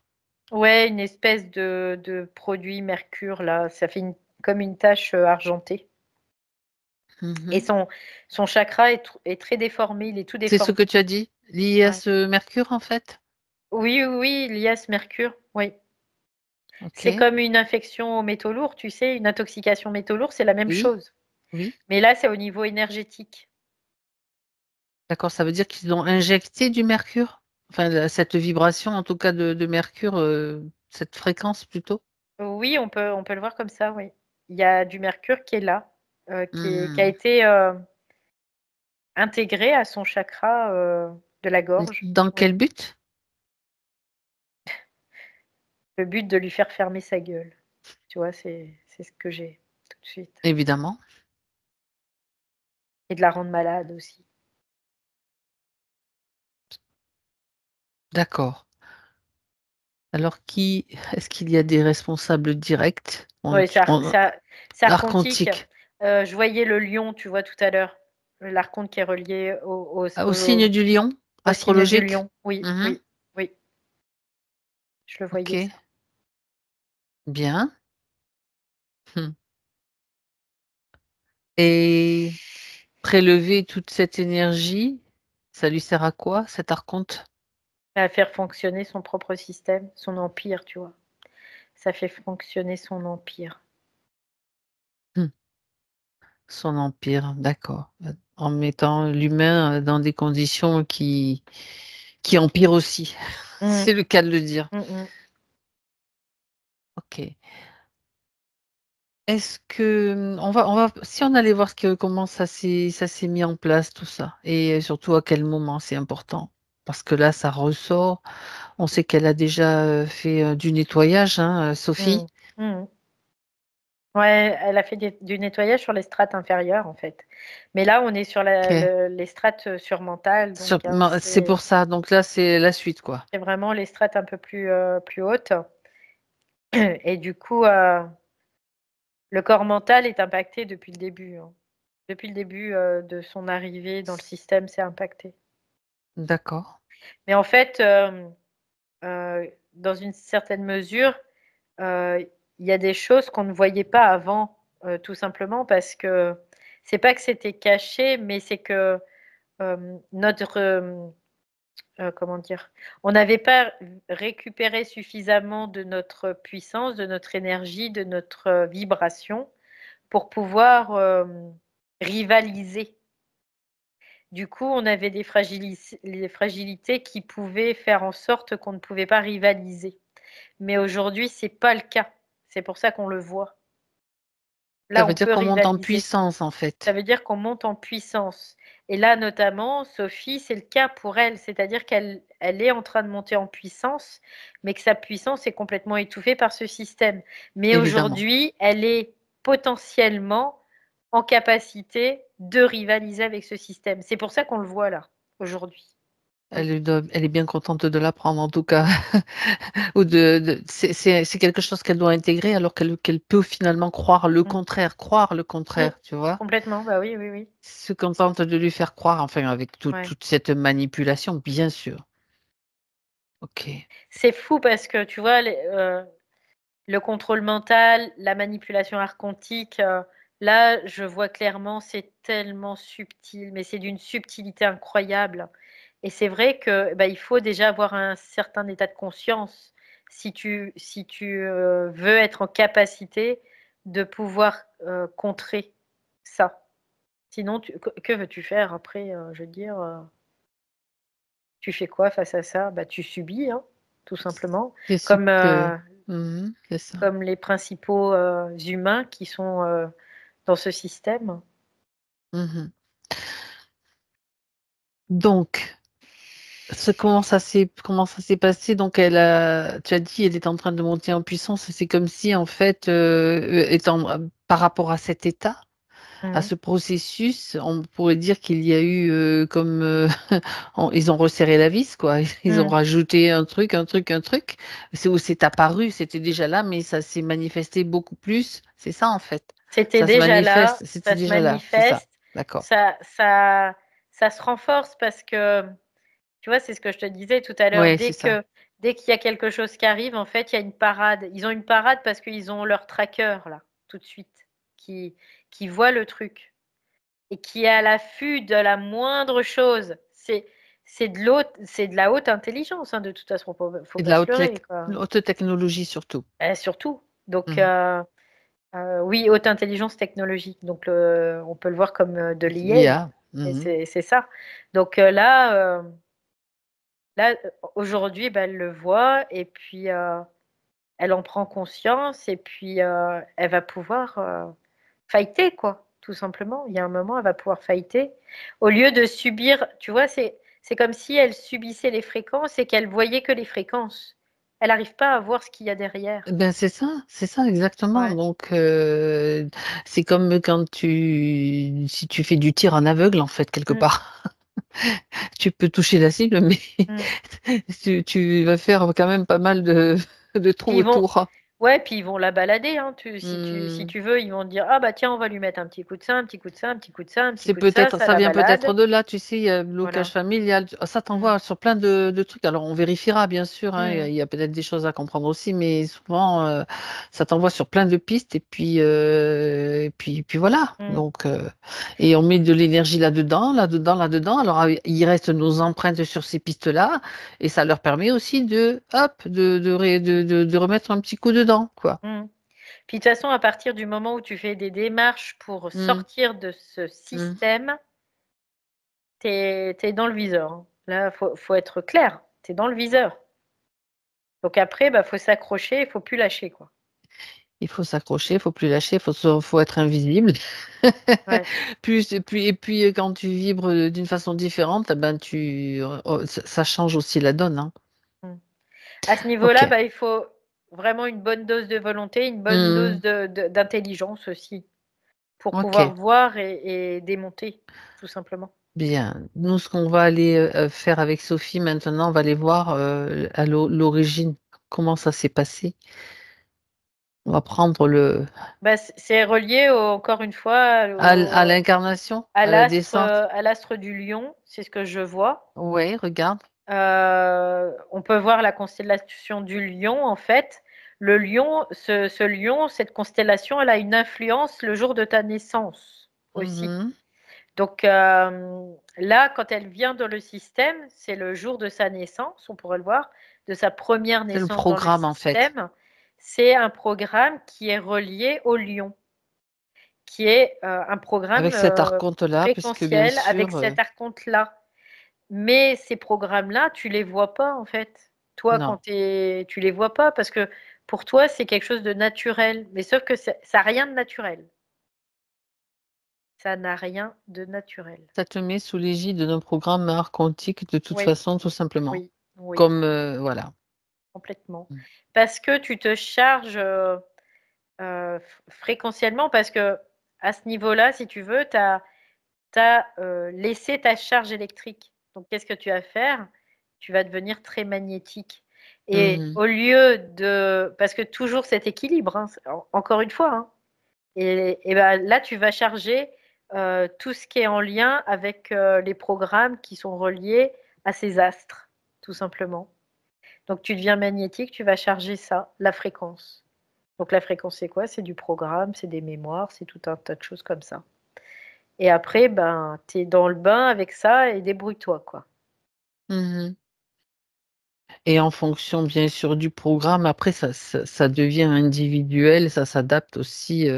Ouais, une espèce de produit mercure, là, ça fait comme une tache argentée. Et Mhm. son chakra est très déformé, il est tout C'est ce déformé. que tu as dit, lié à Ouais. ce mercure en fait? Oui, oui, oui, il y a ce mercure, oui. C'est Ok. comme une infection aux métaux lourds, tu sais, une intoxication aux métaux lourds, c'est la même Oui, chose. oui. Mais là, c'est au niveau énergétique. D'accord, ça veut dire qu'ils ont injecté du mercure? Enfin, cette vibration, en tout cas de mercure, cette fréquence plutôt? Oui, on peut le voir comme ça, oui. Il y a du mercure qui est là, qui a Hmm. été intégré à son chakra de la gorge. Dans Oui. quel but? Le but de lui faire fermer sa gueule. Tu vois, c'est ce que j'ai. de suite. Évidemment. Et de la rendre malade aussi. D'accord. Alors est-ce qu'il y a des responsables directs? Oui, c'est L'arc archontique. quantique. Je voyais le lion, tu vois, tout à l'heure. L'archonte qui est relié Au signe du lion, au signe du astrologique? lion. Oui, Mmh. oui, oui. Je le voyais, OK, ça. bien. Mmh. Et prélever toute cette énergie, ça lui sert à quoi, cet archonte? À faire fonctionner son propre système, son empire, tu vois. Ça fait fonctionner son empire. Mmh. Son empire, d'accord. En mettant l'humain, dans des conditions qui empirent aussi. Mmh. C'est le cas de le dire. Mmh mh. OK. Est-ce que, on va si on allait voir comment ça s'est mis en place tout ça et surtout à quel moment, c'est important. Parce que là, ça ressort. On sait qu'elle a déjà, fait, du nettoyage, hein, Sophie? Mmh. Mmh. Ouais, elle a fait du nettoyage sur les strates inférieures, en fait. Mais là, on est sur OK. les strates, surmentales, Sur donc men c'est pour ça, donc là, c'est la suite, quoi. c'est vraiment les strates un peu plus hautes et du coup, le corps mental est impacté depuis le début, hein. Depuis le début, de son arrivée dans le système, c'est impacté. D'accord. Mais en fait, dans une certaine mesure, il y a des choses qu'on ne voyait pas avant, tout simplement parce que c'est pas que c'était caché, mais c'est que, notre, comment dire? On n'avait pas récupéré suffisamment de notre puissance, de notre énergie, de notre, vibration pour pouvoir, rivaliser. Du coup, on avait les fragilités qui pouvaient faire en sorte qu'on ne pouvait pas rivaliser. Mais aujourd'hui, c'est pas le cas. C'est pour ça qu'on le voit. Ça Là, veut on dire peut qu'on monte en rivaliser. puissance, en Ça fait. veut dire qu'on monte en puissance. Et là, notamment, Sophie, c'est le cas pour elle. C'est-à-dire qu'elle est en train de monter en puissance, mais que sa puissance est complètement étouffée par ce système. Mais Évidemment. aujourd'hui, elle est potentiellement en capacité de rivaliser avec ce système. C'est pour ça qu'on le voit là, aujourd'hui. Mmh. Elle est bien contente de l'apprendre, en tout cas. Ou de c'est quelque chose qu'elle doit intégrer alors qu'elle peut finalement Mmh. croire le Mmh. contraire, tu vois? Complètement, bah oui, oui, oui. Se contente de lui faire croire, enfin avec Ouais. toute cette manipulation, bien sûr. OK. C'est fou parce que tu vois, le contrôle mental, la manipulation archontique, là, je vois clairement, c'est tellement subtil, mais c'est d'une subtilité incroyable et c'est vrai que, bah, il faut déjà avoir un certain état de conscience si tu veux être en capacité de pouvoir, contrer ça. Sinon que veux-tu faire après, je veux dire, tu fais quoi face à ça? Bah, tu subis, hein, tout simplement, C'est ce comme, que c'est ça. comme les principaux, humains qui sont, dans ce système. Mmh. Donc comment ça s'est passé? Donc tu as dit, elle est en train de monter en puissance et c'est comme si en fait, étant, par rapport à cet état, à Mmh. ce processus, on pourrait dire qu'il y a eu, comme, ils ont resserré la vis, quoi. Ils ont Mmh. rajouté un truc, un truc, un truc. C'est où c'est apparu, c'était déjà là, mais ça s'est manifesté beaucoup plus. C'est ça, en fait? C'était Ça se déjà là, manifeste, c'était ça se déjà là, c'est ça? manifeste, D'accord. ça se renforce parce que, tu vois, c'est ce que je te disais tout à l'heure, Ouais, c'est ça. dès qu'il y a quelque chose qui arrive, en fait, il y a une parade. Ils ont une parade parce qu'ils ont leur tracker là, tout de suite, qui qui voit le truc et qui est à l'affût de la moindre chose. C'est de la haute intelligence, hein, de toute façon, faut Et de pas la se leurrer, quoi. haute technologie surtout. Surtout, donc Mmh. oui, haute intelligence technologique, donc on peut le voir comme, de l'IA L'IA. et Mmh. c'est ça. Donc là, aujourd'hui, bah, elle le voit et puis, elle en prend conscience et puis, elle va pouvoir, fighter quoi, tout simplement. Il y a un moment, elle va pouvoir fighter. Au lieu de subir, tu vois, c'est comme si elle subissait les fréquences et qu'elle voyait que les fréquences. elle n'arrive pas à voir ce qu'il y a derrière. Ben c'est ça exactement. Ouais. Donc c'est comme quand si tu fais du tir en aveugle en fait quelque Mm, part. Tu peux toucher la cible, mais mm. tu vas faire quand même pas mal de trous Puis ils vont, autour. ouais, puis ils vont la balader, hein. Si Mmh. tu veux, ils vont te dire, ah bah tiens, on va lui mettre un petit coup de ça, un petit coup de ça, un petit coup de ça, un petit C'est coup de ça, peut-être ça ça la vient peut-être balade. de là, tu sais, il y a le blocage Voilà. familial, ça Mm, t'envoie sur plein de trucs. Alors on vérifiera bien sûr, hein, mm, il y a peut-être des choses à comprendre aussi, mais souvent, ça t'envoie sur plein de pistes et puis voilà. mm. Donc et on met de l'énergie là-dedans, là-dedans, là-dedans. Alors il reste nos empreintes sur ces pistes-là et ça leur permet aussi de hop, de remettre un petit coup dedans, quoi. Mm. Puis de toute façon, à partir du moment où tu fais des démarches pour Mmh, sortir de ce mmh. système, t'es dans le viseur, hein. Là, faut être clair, t'es dans le viseur. Donc après, bah, faut s'accrocher, il faut plus lâcher, quoi. Il faut s'accrocher, il faut plus lâcher, faut être invisible. Ouais. Et puis quand tu vibres, d'une façon différente, eh ben ça change aussi la donne, hein. Mm. À ce niveau-là, OK. bah, il faut vraiment une bonne dose de volonté, une bonne dose Mmh. d'intelligence aussi, pour pouvoir OK, voir et démonter, tout simplement. bien. Nous, ce qu'on va aller, faire avec Sophie maintenant, on va aller voir, à l'origine, comment ça s'est passé. On va prendre Bah, c'est relié encore une fois à l'incarnation, à à la descente. à l'astre du lion, c'est ce que je vois. Ouais, regarde. On peut voir la constellation du lion, en fait. Le lion, ce lion, cette constellation, elle a une influence le jour de ta naissance aussi. Mmh. Donc là, quand elle vient dans le système, c'est le jour de sa naissance, on pourrait le voir, de sa première C'est le naissance dans le programme, en fait, système. C'est un programme qui est relié au lion, qui est un programme avec cet archonte-là, puisque bien fréquentiel avec sûr, cet archonte-là. Mais ces programmes-là, tu les vois pas en fait. Toi, non. tu les vois pas parce que pour toi, c'est quelque chose de naturel. Mais sauf que ça n'a rien de naturel. Ça n'a rien de naturel. Ça te met sous l'égide d'un programme archontique de toute Oui, façon, tout simplement. oui, oui, Comme, voilà. complètement. Mmh. Parce que tu te charges fréquentiellement, parce que à ce niveau-là, si tu veux, tu as laissé ta charge électrique. Donc, qu'est-ce que tu vas faire? Tu vas devenir très magnétique. Et Mmh. au lieu de... Parce que toujours cet équilibre, hein, encore une fois, hein, et ben, là, tu vas charger tout ce qui est en lien avec les programmes qui sont reliés à ces astres, tout simplement. Donc, tu deviens magnétique, tu vas charger ça, la fréquence. Donc, la fréquence, c'est quoi? C'est du programme, c'est des mémoires, c'est tout un tas de choses comme ça. Et après, ben, tu es dans le bain avec ça et débrouille-toi, quoi. Mmh. Et en fonction, bien sûr, du programme, après ça devient individuel, ça s'adapte aussi,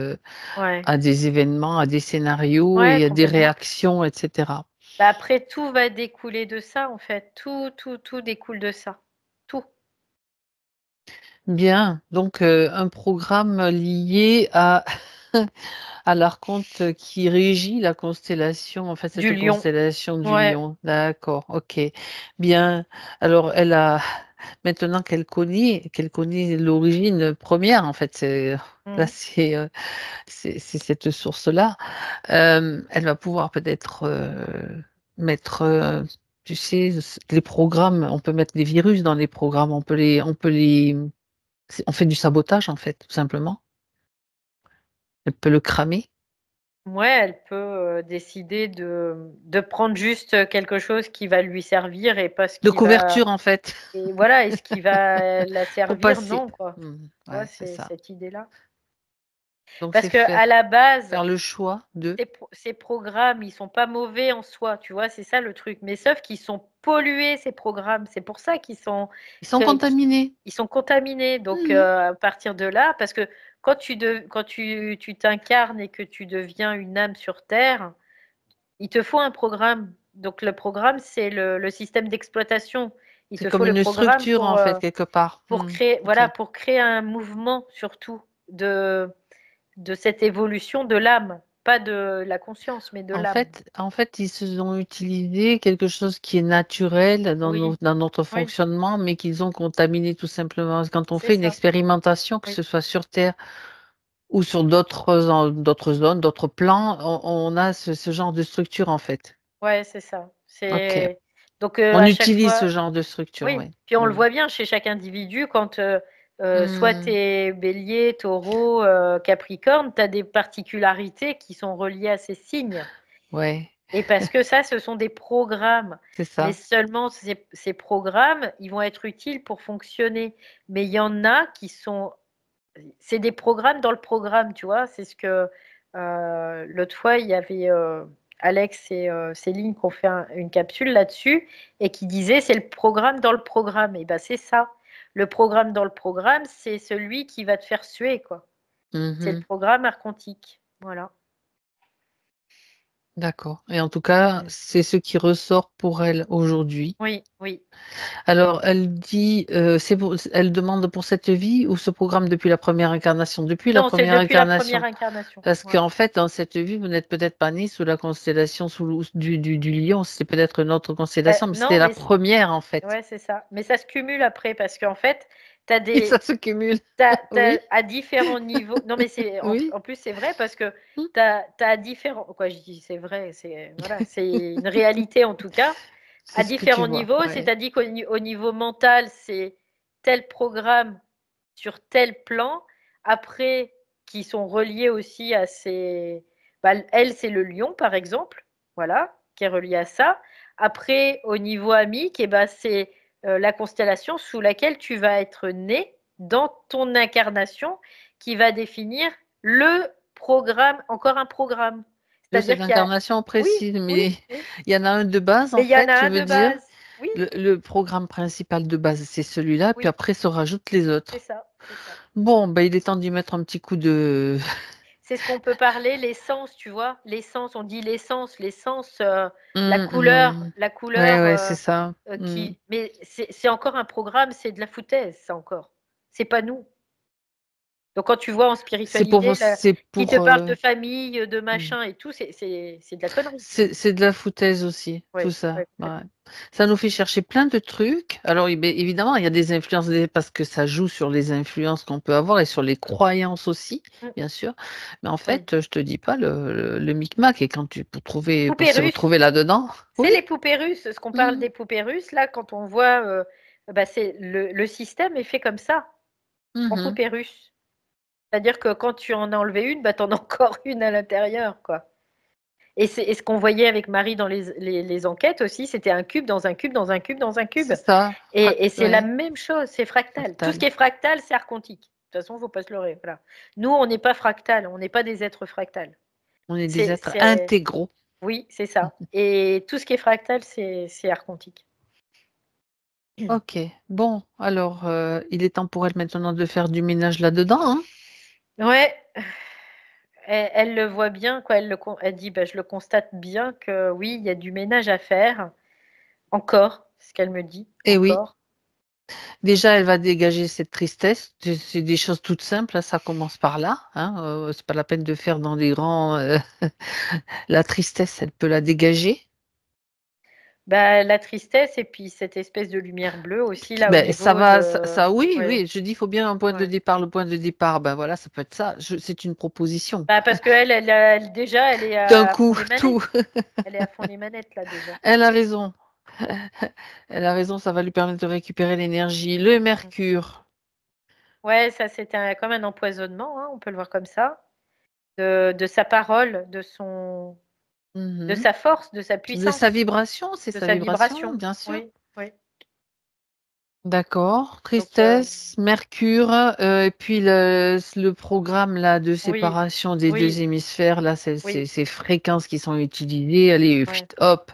Ouais, à des événements, à des scénarios ouais, et à des complètement. réactions et cetera. Bah, après, tout va découler de ça, en fait. Tout découle de ça. Tout. Bien, donc un programme lié à à l'archonte qui régit la constellation, en fait, Du cette lion. constellation du Ouais. Lion. D'accord, OK. Bien, alors elle a maintenant qu'elle connaît l'origine première, en fait, c'est là, Mm. c'est cette source-là, elle va pouvoir peut-être, mettre, tu sais, les programmes, on peut mettre des virus dans les programmes, on fait du sabotage, en fait, tout simplement. Elle peut le cramer. Ouais, elle peut décider de prendre juste quelque chose qui va lui servir et pas ce De qui va. couverture, en fait, Et voilà, et ce qui va la pour servir, passer. non, quoi. Mmh, Tu vois, ouais, c'est c'est ça. cette idée-là. Donc Parce c'est que à faire la base, faire le choix de ces programmes, ils sont pas mauvais en soi, tu vois, c'est ça le truc. Mais sauf qu'ils sont pollués, ces programmes. C'est pour ça ils sont que- qu'- contaminés. ils sont contaminés. Donc, Mmh. à partir de là, parce que quand tu t'incarnes et que tu deviens une âme sur Terre, il te faut un programme. Donc, le programme, c'est le système d'exploitation. Il C'est te faut comme le une programme structure, en fait, quelque part. pour Mmh. créer, OK. voilà, pour créer un mouvement surtout de cette évolution de l'âme. pas de la conscience, mais de l'âme. En fait, ils se ont utilisé quelque chose qui est naturel Oui, dans notre oui, fonctionnement, mais qu'ils ont contaminé tout simplement. Quand on c'est fait une ça. expérimentation, que Oui, ce soit sur Terre ou sur d'autres zones, d'autres plans, on a ce genre de structure, en fait. ouais, c'est ça. OK. C'est donc On à chaque utilise fois, ce genre de structure, oui. oui. Puis on le Mmh. voit bien chez chaque individu quand soit tu Mmh. es Bélier, Taureau, Capricorne, tu as des particularités qui sont reliées à ces signes. Ouais, Et parce que ça, ce sont des programmes. c'est Mais ça. seulement ces programmes, ils vont être utiles pour fonctionner. Mais il y en a qui sont c'est des programmes dans le programme, tu vois. C'est ce que l'autre fois, il y avait Alex et Céline qui ont fait une capsule là-dessus et qui disaient c'est le programme dans le programme. Et ben c'est ça. Le programme dans le programme, c'est celui qui va te faire suer, quoi. C'est le Mmh. programme archontique. Voilà. D'accord, et en tout cas, Mm. c'est ce qui ressort pour elle aujourd'hui. Oui, oui. Alors elle dit, elle demande pour cette vie ou ce programme depuis la première incarnation? Depuis la Non, c'est première depuis la première incarnation. incarnation. Parce Ouais. qu'en fait, dans cette vie, vous n'êtes peut-être pas née sous la constellation du lion, c'était peut-être une autre constellation, mais Non, c'était la mais première en fait. ouais, c'est ça. Mais ça se cumule après parce qu'en fait, tu as Et ça des, se cumule. t'as Oui, à différents niveaux. Non, mais c'est oui. en plus c'est vrai parce que Mmh. tu as à différents. Quoi, je dis c'est vrai, c'est voilà, c'est une réalité en tout cas. C'est À ce que tu différents vois, niveaux, ouais. c'est-à-dire au niveau mental, c'est tel programme sur tel plan. Après, qui sont reliés aussi à ces. Bah, elle, c'est le lion, par exemple, voilà, qui est relié à ça. Après, au niveau amique, eh ben, c'est la constellation sous laquelle tu vas être né dans ton incarnation qui va définir le programme, encore un programme. De C'est-à-dire cette qu'il y a. incarnation Oui, précise, oui, mais oui. il y en a un de base Mais en il y en fait, a tu un veux de dire? base. Oui, Le programme principal de base, c'est celui-là, puis oui, après se rajoutent les c'est autres. ça, c'est ça. Bon, bah, il est temps d'y mettre un petit coup de C'est ce qu'on peut parler, l'essence, tu vois? L'essence, on dit l'essence, mmh mh. la Ouais, couleur ouais, c'est ça. Mmh. qui mais c'est encore un programme, c'est de la foutaise, ça encore. C'est pas nous. Donc quand tu vois en spiritualité, là, C'est qui te pour, parle de famille, de mmh. machin et tout, c'est de la connerie. C'est de la foutaise aussi, tout Ouais, ça, ouais, ouais. ouais. Ça nous fait chercher plein de trucs. Alors, évidemment, il y a des influences, parce que ça joue sur les influences qu'on peut avoir et sur les croyances aussi, Mmh, bien sûr. Mais en oui. fait, je te dis pas le micmac, et quand pour Poupées se russes, retrouver là-dedans, c'est oui. les poupées russes, ce qu'on parle Mmh. des poupées russes, là, quand on voit, bah, c'est le système est fait comme ça, Mmh en mh. poupées russes. C'est-à-dire que quand tu en as enlevé une, bah, tu en as encore une à l'intérieur, quoi. Et ce qu'on voyait avec Marie dans les enquêtes aussi, c'était un cube dans un cube dans un cube dans un cube. C'est ça, Et c'est la ouais, même chose, c'est fractal. Tout ce fractal. qui est fractal, c'est archontique. De toute façon, il ne faut pas se leurrer. Voilà. Nous, on n'est pas fractal, on n'est pas des êtres fractals. On est des C'est, êtres c'est, intégraux. oui, c'est ça. Et tout ce qui est fractal, c'est archontique. OK. Bon, alors, il est temps pour elle maintenant de faire du ménage là-dedans, hein? Ouais, elle le voit bien, quoi. Elle dit, bah, je le constate bien que oui, il y a du ménage à faire. Encore, c'est ce qu'elle me dit, Eh oui. encore. Déjà, elle va dégager cette tristesse. C'est des choses toutes simples, hein, ça commence par là, hein, c'est pas la peine de faire dans des grands, la tristesse, elle peut la dégager. Bah, la tristesse et puis cette espèce de lumière bleue aussi là au Ben ça niveau va, de oui, ouais, oui, je dis: «Il faut bien un point de ouais. départ». Le point de départ, ben voilà, ça peut être ça. C'est une proposition. Bah, parce qu'elle elle déjà elle est D'un à fond coup, les manettes. tout. Elle est à fond les manettes là déjà. Elle a raison. Elle a raison, ça va lui permettre de récupérer l'énergie. Le Mmh. mercure. Ouais, ça c'était comme un empoisonnement, hein, on peut le voir comme ça, de sa parole, de Mmh. sa force, de sa De sa puissance, vibration, c'est de sa sa vibration, vibration. bien sûr. Oui, oui. D'accord, Donc tristesse, mercure, et puis le programme là de oui, séparation des 2 oui, hémisphères là, oui, ces fréquences qui sont utilisées, allez, ouais. hop,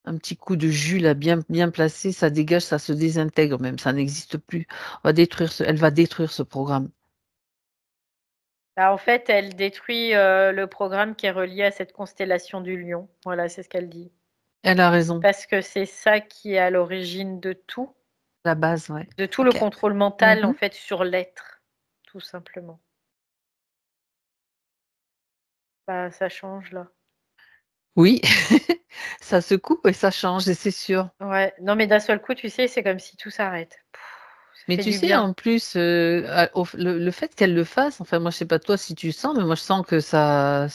un petit coup de jus là bien placé, ça dégage, ça se désintègre même, ça n'existe plus. Elle va détruire ce programme. Bah, en fait, elle détruit, le programme qui est relié à cette constellation du Lion. Voilà, c'est ce qu'elle dit. Elle a raison, Parce que c'est ça qui est à l'origine la base, ouais. de tout le OK. contrôle mental, en Mmh. fait, sur l'être, tout simplement. Bah, ça change là. Oui, ça secoue et ça change et c'est sûr. Ouais, non, mais d'un seul coup, tu sais, c'est comme si tout s'arrête. Ça Mais fait tu du sais, bien. en plus, à au f le fait qu'elle le fasse, enfin moi je sais pas toi si tu sens, mais moi je sens que ça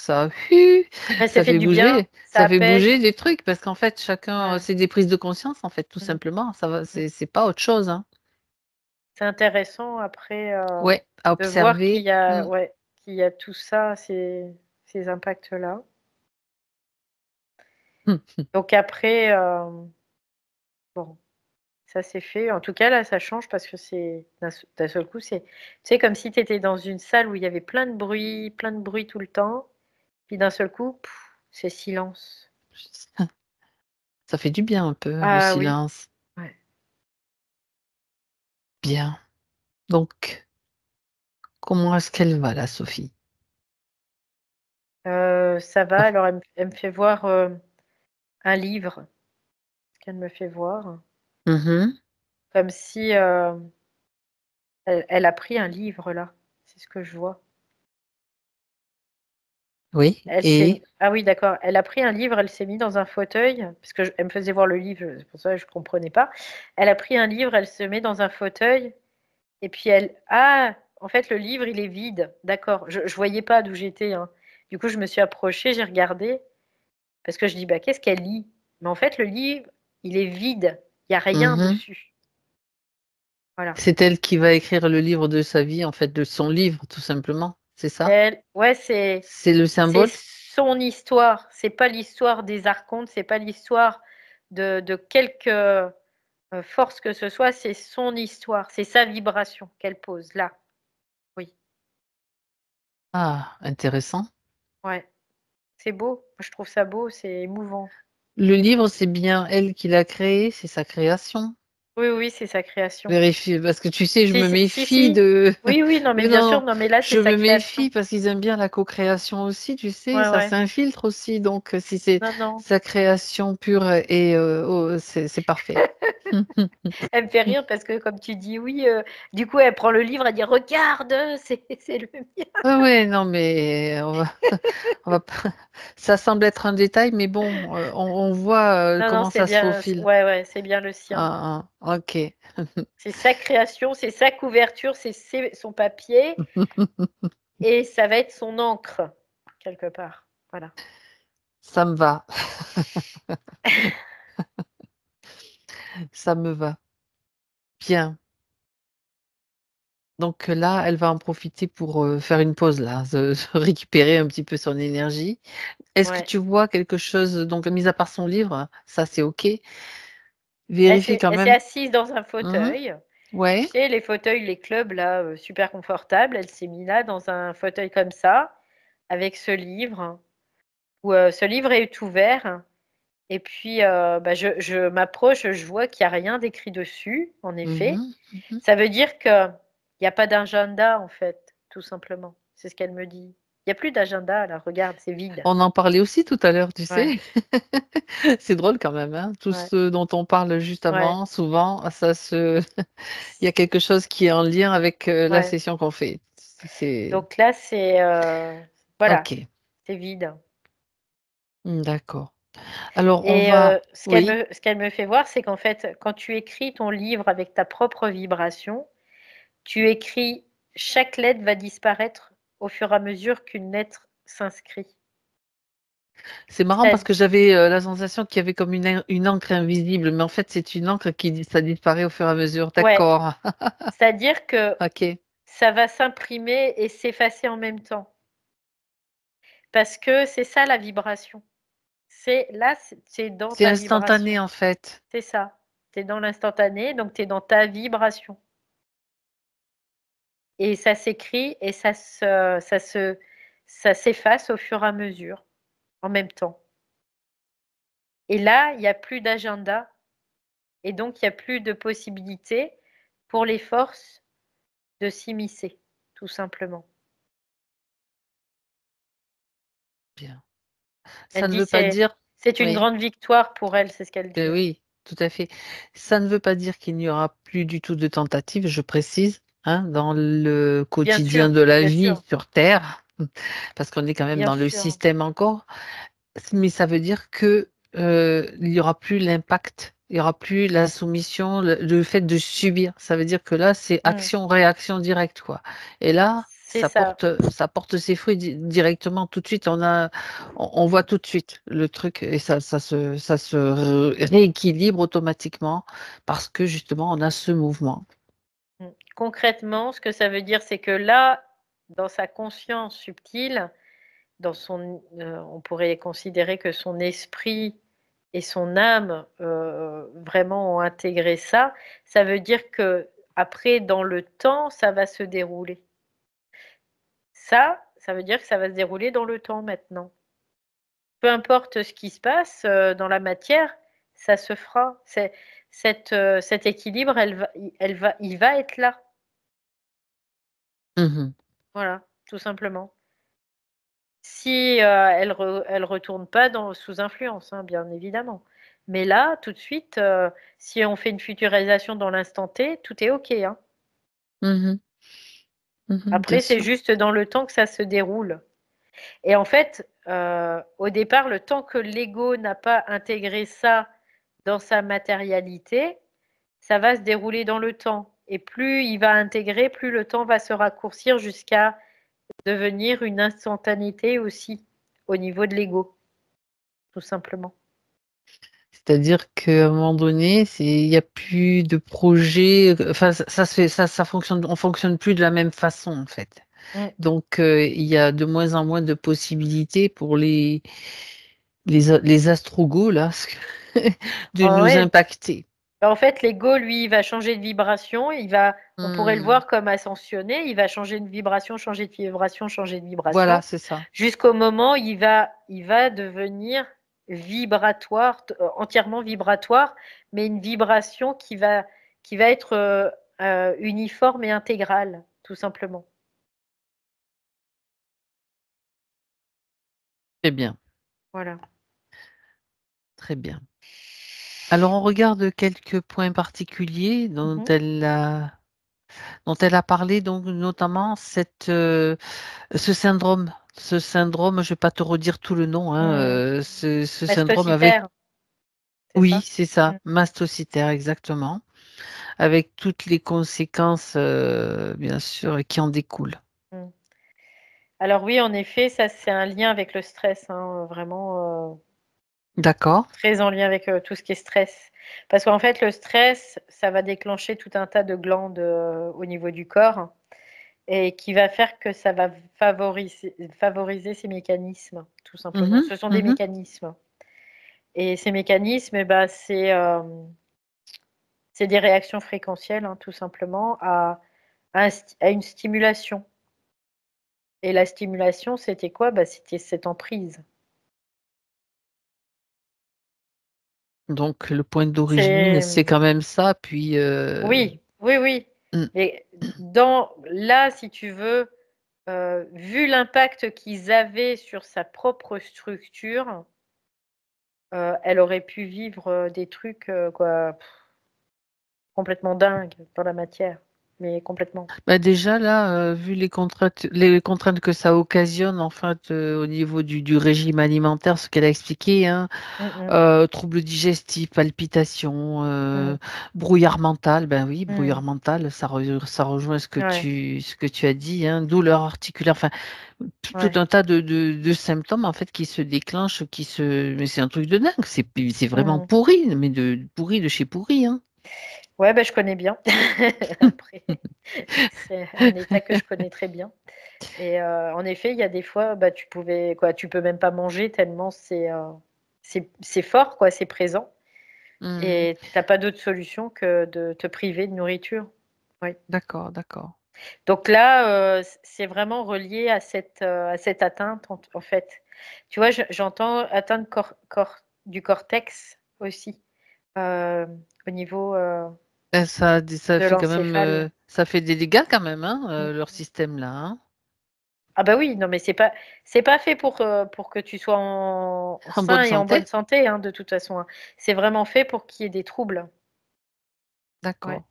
Bah, ça ça fait fait du bien, ça ça fait apaise. bouger des trucs parce qu'en fait chacun, Ouais. c'est des prises de conscience en fait, tout Mmh. simplement. Ça va, Mmh. c'est pas autre chose, hein. C'est intéressant après, Ouais, à de voir qu'il observer. y a, Mmh. ouais, qu'il y a tout ça, ces impacts-là. Mmh. Donc après, bon, ça c'est fait. En tout cas, là, ça change parce que c'est d'un seul coup, c'est comme si tu étais dans une salle où il y avait plein de bruit tout le temps, puis d'un seul coup, c'est silence. Ça fait du bien un peu, le Ah oui, silence. ouais. Bien. Donc, comment est-ce qu'elle va la Sophie? Ça va, alors elle me fait voir, un livre qu'elle me fait voir, Mmh. comme si, elle a pris un livre là, c'est ce que je vois. Oui Elle s'est et Ah oui, d'accord, elle a pris un livre, elle s'est mise dans un fauteuil, parce que elle me faisait voir le livre, c'est pour ça que je ne comprenais pas. Elle a pris un livre, elle se met dans un fauteuil et puis en fait le livre il est vide, d'accord. Je voyais pas d'où j'étais, hein. Du coup je me suis approchée, j'ai regardé, parce que je dis: «Bah, qu'est-ce qu'elle lit?» Mais en fait le livre, il est vide, il y a rien mmh. dessus. Voilà. C'est elle qui va écrire le livre de sa vie, en fait, de son livre, tout simplement, c'est ça? Elle Ouais, C'est le c'est symbole? son histoire, c'est pas l'histoire des archontes, c'est pas l'histoire de quelque, force que ce soit, c'est son histoire, c'est sa vibration qu'elle pose là. Oui, Ah, intéressant. ouais, c'est beau. Je trouve ça beau, c'est émouvant. Le livre, c'est bien elle qui l'a créé, c'est sa création? Oui, oui, c'est sa création. Vérifie, parce que tu sais, je Si, me si, si, méfie si. de Oui, oui, non, mais oui, bien sûr, non, non, mais là, c'est je sa me création. méfie parce qu'ils aiment bien la co-création aussi, tu sais? Ouais, Ça ouais. s'infiltre aussi, donc si c'est Non, non. sa création pure et oh, c'est parfait. Elle me fait rire parce que comme tu dis: «Oui», du coup, elle prend le livre, elle dit: «Regarde, c'est le mien». Ouais, ouais, non, mais on va pas ça semble être un détail, mais bon, on voit, Non, non, comment c'est ça se bien, faufile. ouais, ouais, c'est bien le sien. Ah, ah, OK. C'est sa création, c'est sa couverture, son papier et ça va être son encre, quelque part. Voilà. Ça me va, ça me va. Bien. Donc là, elle va en profiter pour, faire une pause là, se récupérer un petit peu son énergie. Est-ce que Ouais. tu vois quelque chose, donc mis à part son livre, ça c'est OK. Vérifie quand Elle s'est même. assise dans un Mmh. fauteuil. Tu Ouais. sais, les fauteuils, les clubs là, super confortables. Elle s'est mise là dans un fauteuil comme ça, avec ce livre, où, ce livre est ouvert et puis, bah, je m'approche, je vois qu'il y a rien d'écrit dessus, en Mmh effet. mh. Mmh. Ça veut dire qu'il y a pas d'agenda, en fait, tout simplement. C'est ce qu'elle me dit. Il y a plus d'agenda là, regarde, c'est vide. On en parlait aussi tout à l'heure, tu Ouais, sais? C'est drôle quand même, hein, tout ouais, ce dont on parle juste ouais, avant, souvent, ça se il y a quelque chose qui est en lien avec, la ouais. session qu'on fait. C'est Donc là, voilà, OK. c'est vide. Mmh, d'accord. Alors on Et va oui, ce qu'elle me fait voir, c'est qu'en fait, quand tu écris ton livre avec ta propre vibration, tu écris chaque lettre va disparaître au fur et à mesure qu'une lettre s'inscrit. c'est marrant parce C'est que j'avais, la sensation qu'il y avait comme une encre invisible, mais en fait, c'est une encre qui ça disparaît au fur et à mesure. Ouais, D'accord. c'est-à-dire que OK. ça va s'imprimer et s'effacer en même temps. Parce que c'est ça la vibration. C'est dans C'est ta instantané, vibration. en fait. C'est ça. Tu es dans l'instantané, donc tu es dans ta vibration. Et ça s'écrit et ça s'efface au fur et à mesure, en même temps. Et là, il y a plus d'agenda et donc il y a plus de possibilités pour les forces de s'immiscer, tout simplement. Bien. Ça Elle ne dit: veut pas dire c'est une oui, grande victoire pour elle», c'est ce qu'elle dit, hein. oui, tout à fait. Ça ne veut pas dire qu'il n'y aura plus du tout de tentatives, je précise, hein, dans le Bien quotidien sûr, de la bien vie sûr. sur terre. parce qu'on est quand même bien dans le sûr. système encore. Mais ça veut dire que, il y aura plus l'impact, il y aura plus la soumission, le fait de subir. Ça veut dire que là, c'est Mmh. action-réaction directe, quoi. Et là, C'est ça. ça porte ses fruits directement tout de suite. On voit tout de suite le truc et ça se rééquilibre automatiquement parce que justement, on a ce mouvement. Mmh. Concrètement, ce que ça veut dire, c'est que là, dans sa conscience subtile, on pourrait considérer que son esprit et son âme, vraiment ont intégré ça. Ça veut dire qu'après, dans le temps, ça va se dérouler. Ça veut dire que ça va se dérouler dans le temps maintenant. Peu importe ce qui se passe, dans la matière, ça se fera. Cet équilibre, il va être là. Mmh. Voilà, tout simplement. Si, elle retourne pas sous influence, hein, bien évidemment. Mais là, tout de suite, si on fait une futurisation dans l'instant T, tout est OK, hein. Mmh. Mmh. Bien Après, c'est sûr. juste dans le temps que ça se déroule et en fait, au départ, le temps que l'ego n'a pas intégré ça dans sa matérialité, ça va se dérouler dans le temps et plus il va intégrer, plus le temps va se raccourcir jusqu'à devenir une instantanéité aussi, au niveau de l'ego, tout simplement. C'est-à-dire qu'à un moment donné, il y a plus de projet, enfin ça se fait ça fonctionne on fonctionne plus de la même façon, en fait. Mmh. Donc il y a de moins en moins de possibilités pour les astrogos là, de Ah nous ouais. impacter. Bah, en fait, l'ego, lui, il va changer de vibration, on pourrait le Mmh. voir comme ascensionner, il va changer de vibration, changer de vibration, changer de Voilà, vibration, c'est ça. jusqu'au moment où il va devenir vibratoire, entièrement vibratoire, mais une vibration qui va être uniforme et intégrale, tout simplement. Très bien, Voilà. très bien. Alors on regarde quelques points particuliers Mhm. dont elle a parlé, donc notamment ce syndrome, je vais pas te redire tout le nom, hein, Mm. ce syndrome avec, Mastocitaire, c'est oui, ça? c'est ça, Mm. mastocitaire, exactement, avec toutes les conséquences, bien sûr, qui en découlent. Mm. Alors oui, en effet, ça c'est un lien avec le stress, hein, vraiment. D'accord. Très en lien avec, tout ce qui est stress. Parce qu'en fait, le stress, ça va déclencher tout un tas de glandes, au niveau du corps et qui va faire que ça va favoriser ces mécanismes, tout simplement. Mhm, Ce sont des mhm. mécanismes et ces mécanismes et bah, c'est des réactions fréquentielles, hein, tout simplement à une stimulation et la stimulation, c'était quoi? Bah, c'était cette emprise. Donc le point d'origine, C'est, c'est quand même ça, puis, oui, oui, oui, mmh, mais dans là, si tu veux, vu l'impact qu'ils avaient sur sa propre structure, elle aurait pu vivre, des trucs, quoi, complètement dingues dans la matière, mais complètement. bah, déjà là, vu les contraintes que ça occasionne en fait, au niveau du régime alimentaire, ce qu'elle a expliqué, hein. Mmh mh. Troubles digestifs, palpitations, Mmh. brouillard mental, ben oui, Mmh. brouillard mental, ça rejoint Ouais, ce que tu as dit, hein, douleur articulaire, enfin, tout ouais. un tas de symptômes, en fait, qui se déclenchent, mais c'est un truc de dingue, c'est vraiment Mmh. pourri, mais pourri de chez pourri, hein. Ouais, bah, je connais bien. Après, c'est un état que je connais très bien et en effet, il y a des fois, bah, tu peux même pas manger tellement c'est fort, quoi, c'est présent. Mmh. Et tu as pas d'autre solution que de te priver de nourriture. Oui. D'accord, d'accord. Donc là, c'est vraiment relié à cette atteinte en fait. Tu vois, j'entends atteinte du cortex aussi, au niveau, Ça de fait quand même, l'encéphale. ça fait des dégâts quand même, hein, Mmh. leur système là, hein. Ah bah oui, non mais c'est pas fait pour que tu sois en En sain bonne et en bonne santé? santé, hein, de toute façon, hein. C'est vraiment fait pour qu'il y ait des troubles. Ouais. D'accord.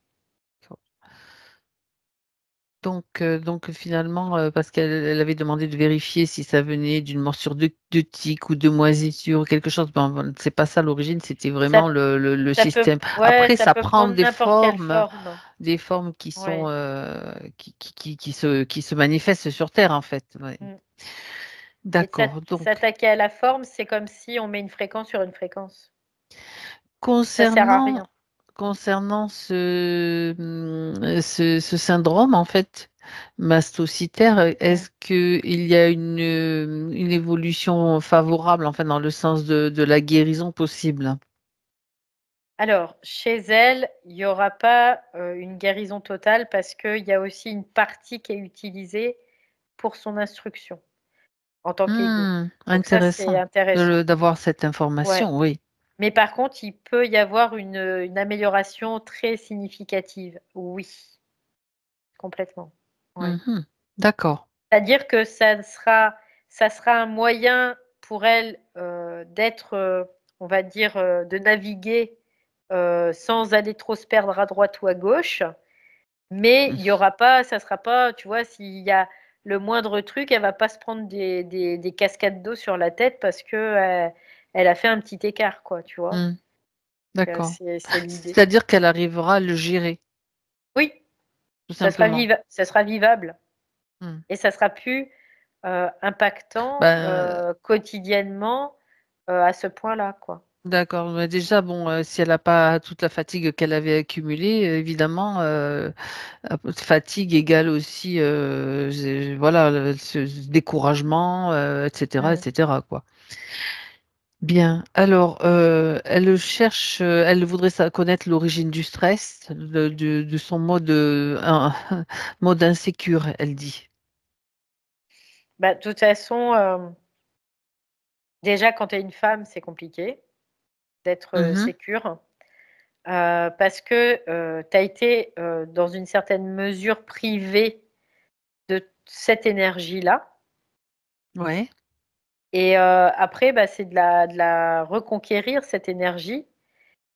Donc finalement, parce qu'elle avait demandé de vérifier si ça venait d'une morsure de tique ou de moisissure ou quelque chose. Bon, c'est pas ça l'origine, c'était Ça, vraiment le ça peut, système. ouais, Après, ça ça peut prend prendre n'importe quelle forme. des formes qui sont Ouais. qui se manifestent sur Terre en fait. Ouais. Mm. Et D'accord. Donc s'attaquer à la forme, c'est comme si on met une fréquence sur une fréquence. Ça sert à concernant rien. concernant ce syndrome en fait mastocytaire, Mm. est-ce que il y a une évolution favorable enfin dans le sens de la guérison possible? Alors, chez elle, il n'y aura pas une guérison totale parce qu'il y a aussi une partie qui est utilisée pour son instruction en tant qu'ego. Donc ça, c'est Intéressant intéressant. d'avoir cette Ouais. information, oui. Mais par contre, il peut y avoir une amélioration très significative. Oui, complètement. Ouais. Mhm. D'accord. C'est-à-dire que ça sera un moyen pour elle d'être, on va dire, de naviguer sans aller trop se perdre à droite ou à gauche. Mais il y aura pas, ça sera pas, tu vois, s'il y a le moindre truc, elle va pas se prendre des cascades d'eau sur la tête parce que elle a fait un petit écart, quoi, tu vois. Mm. D'accord. C'est l'idée. C'est-à-dire qu'elle arrivera à le gérer, Oui, tout simplement. ça sera vivable Mm. et ça sera plus impactant Ben, quotidiennement à ce point-là, quoi. d'accord. Mais déjà, bon, si elle n'a pas toute la fatigue qu'elle avait accumulée, évidemment, fatigue égale aussi, voilà, ce découragement, etc., Mm. etc., quoi. Bien. Alors, elle cherche, elle voudrait connaître l'origine du stress, de son mode, mode insécure, elle dit. Bah, de toute façon, déjà, quand tu es une femme, c'est compliqué d'être Mhm. sécure. Parce que tu as été dans une certaine mesure privé de cette énergie-là. Ouais. Et après, bah, c'est de la reconquérir, cette énergie.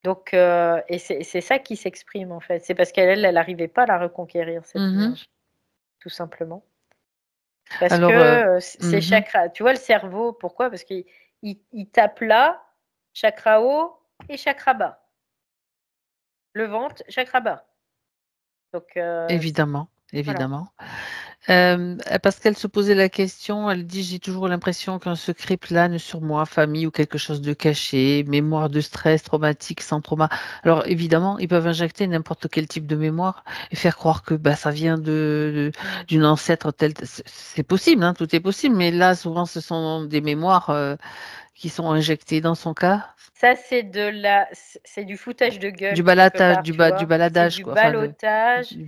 Donc, et c'est ça qui s'exprime en fait. C'est parce qu'elle n'arrivait pas à la reconquérir, cette Mhm. énergie, tout simplement. Parce que Alors, ces mhm. chakras, tu vois, le cerveau, pourquoi? Parce qu'il tape là, chakra haut et chakra bas. Le ventre, chakra bas. Donc, Évidemment, voilà. évidemment. Parce qu'elle se posait la question, elle dit, j'ai toujours l'impression qu'un secret plane sur moi, famille ou quelque chose de caché, mémoire de stress traumatique sans trauma. Alors évidemment, ils peuvent injecter n'importe quel type de mémoire et faire croire que bah, ça vient Mm. d'une ancêtre telle. C'est possible, hein, tout est possible, mais là, souvent, ce sont des mémoires qui sont injectées dans son cas. Ça, c'est du foutage de Du gueule quelque balatage, part, tu du vois. C'est baladage, du quoi. Enfin, ballottage. du-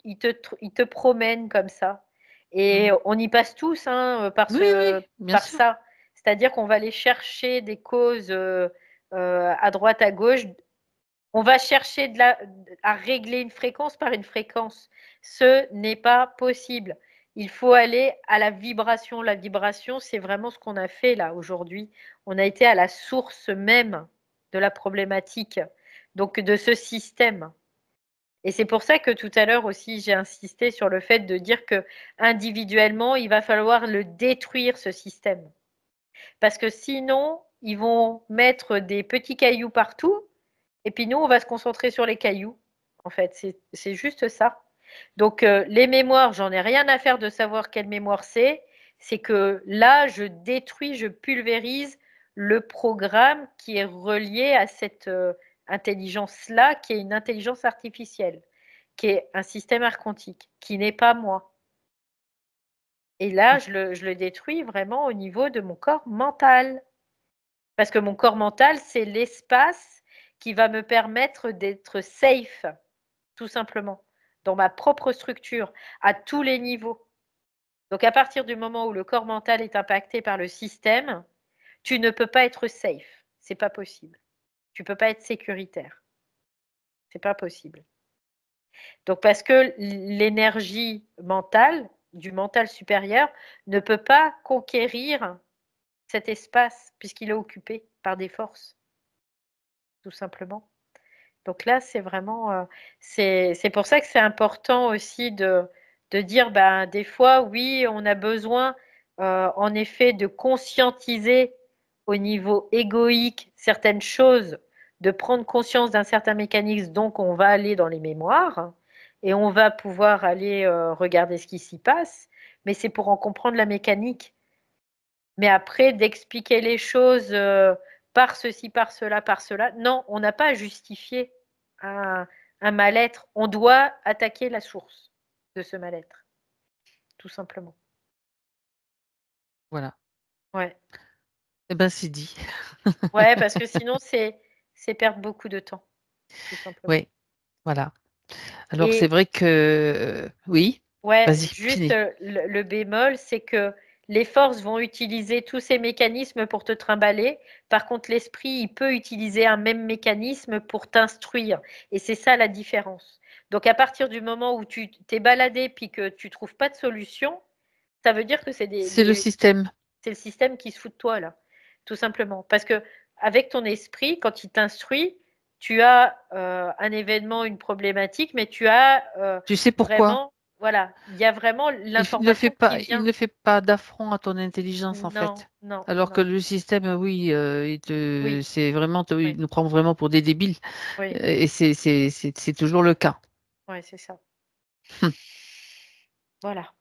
Il te promène comme ça. Et Mhm. on y passe tous hein, Oui, oui, bien par sûr. ça. C'est-à-dire qu'on va aller chercher des causes à droite, à gauche. On va chercher à régler une fréquence par une fréquence. Ce n'est pas possible. Il faut aller à la vibration. La vibration, c'est vraiment ce qu'on a fait là aujourd'hui. On a été à la source même de la problématique, donc de ce système. Et c'est pour ça que tout à l'heure aussi, j'ai insisté sur le fait de dire que individuellement, il va falloir le détruire, ce système. Parce que sinon, ils vont mettre des petits cailloux partout et puis nous, on va se concentrer sur les cailloux. En fait, c'est juste ça. Donc, les mémoires, j'en ai rien à faire de savoir quelle mémoire c'est. C'est que là, je détruis, je pulvérise le programme qui est relié à cette intelligence-là, qui est une intelligence artificielle, qui est un système archontique, qui n'est pas moi. Et là, je le détruis vraiment au niveau de mon corps mental. Parce que mon corps mental, c'est l'espace qui va me permettre d'être safe, tout simplement, dans ma propre structure, à tous les niveaux. Donc à partir du moment où le corps mental est impacté par le système, tu ne peux pas être safe. C'est pas possible. Tu peux pas être sécuritaire. C'est pas possible. Donc parce que l'énergie mentale, du mental supérieur, ne peut pas conquérir cet espace puisqu'il est occupé par des forces, tout simplement. Donc là, c'est vraiment, c'est pour ça que c'est important aussi de dire, ben, des fois, oui, on a besoin, en effet, de conscientiser au niveau égoïque certaines choses, de prendre conscience d'un certain mécanisme, donc on va aller dans les mémoires et on va pouvoir aller, regarder ce qui s'y passe, mais c'est pour en comprendre la mécanique. Mais après, d'expliquer les choses par ceci, par cela, non, on n'a pas à justifier un, un mal-être. On doit attaquer la source de ce mal-être, tout simplement. Voilà. Ouais, Eh ben, c'est dit. ouais, parce que sinon, c'est perdre beaucoup de temps, tout simplement. Oui, voilà. Alors c'est Et vrai que oui, ouais, vas-y, juste finis. le bémol, c'est que les forces vont utiliser tous ces mécanismes pour te trimballer. Par contre, l'esprit, il peut utiliser un même mécanisme pour t'instruire. Et c'est ça la différence. Donc, à partir du moment où tu t'es baladé puis que tu trouves pas de solution, ça veut dire que c'est C'est le système. c'est le système qui se fout de toi, là. Tout simplement. Parce que avec ton esprit, quand il t'instruit, tu as un événement, une problématique, mais tu as Tu sais pourquoi? vraiment, voilà, il y a vraiment l'information qui Il vient. ne fait pas d'affront à ton intelligence en Non, fait. non, Alors que non. le système, oui, Oui, c'est vraiment, il oui, nous prend vraiment pour des débiles. oui, Et c'est toujours le cas. oui, c'est ça. Voilà.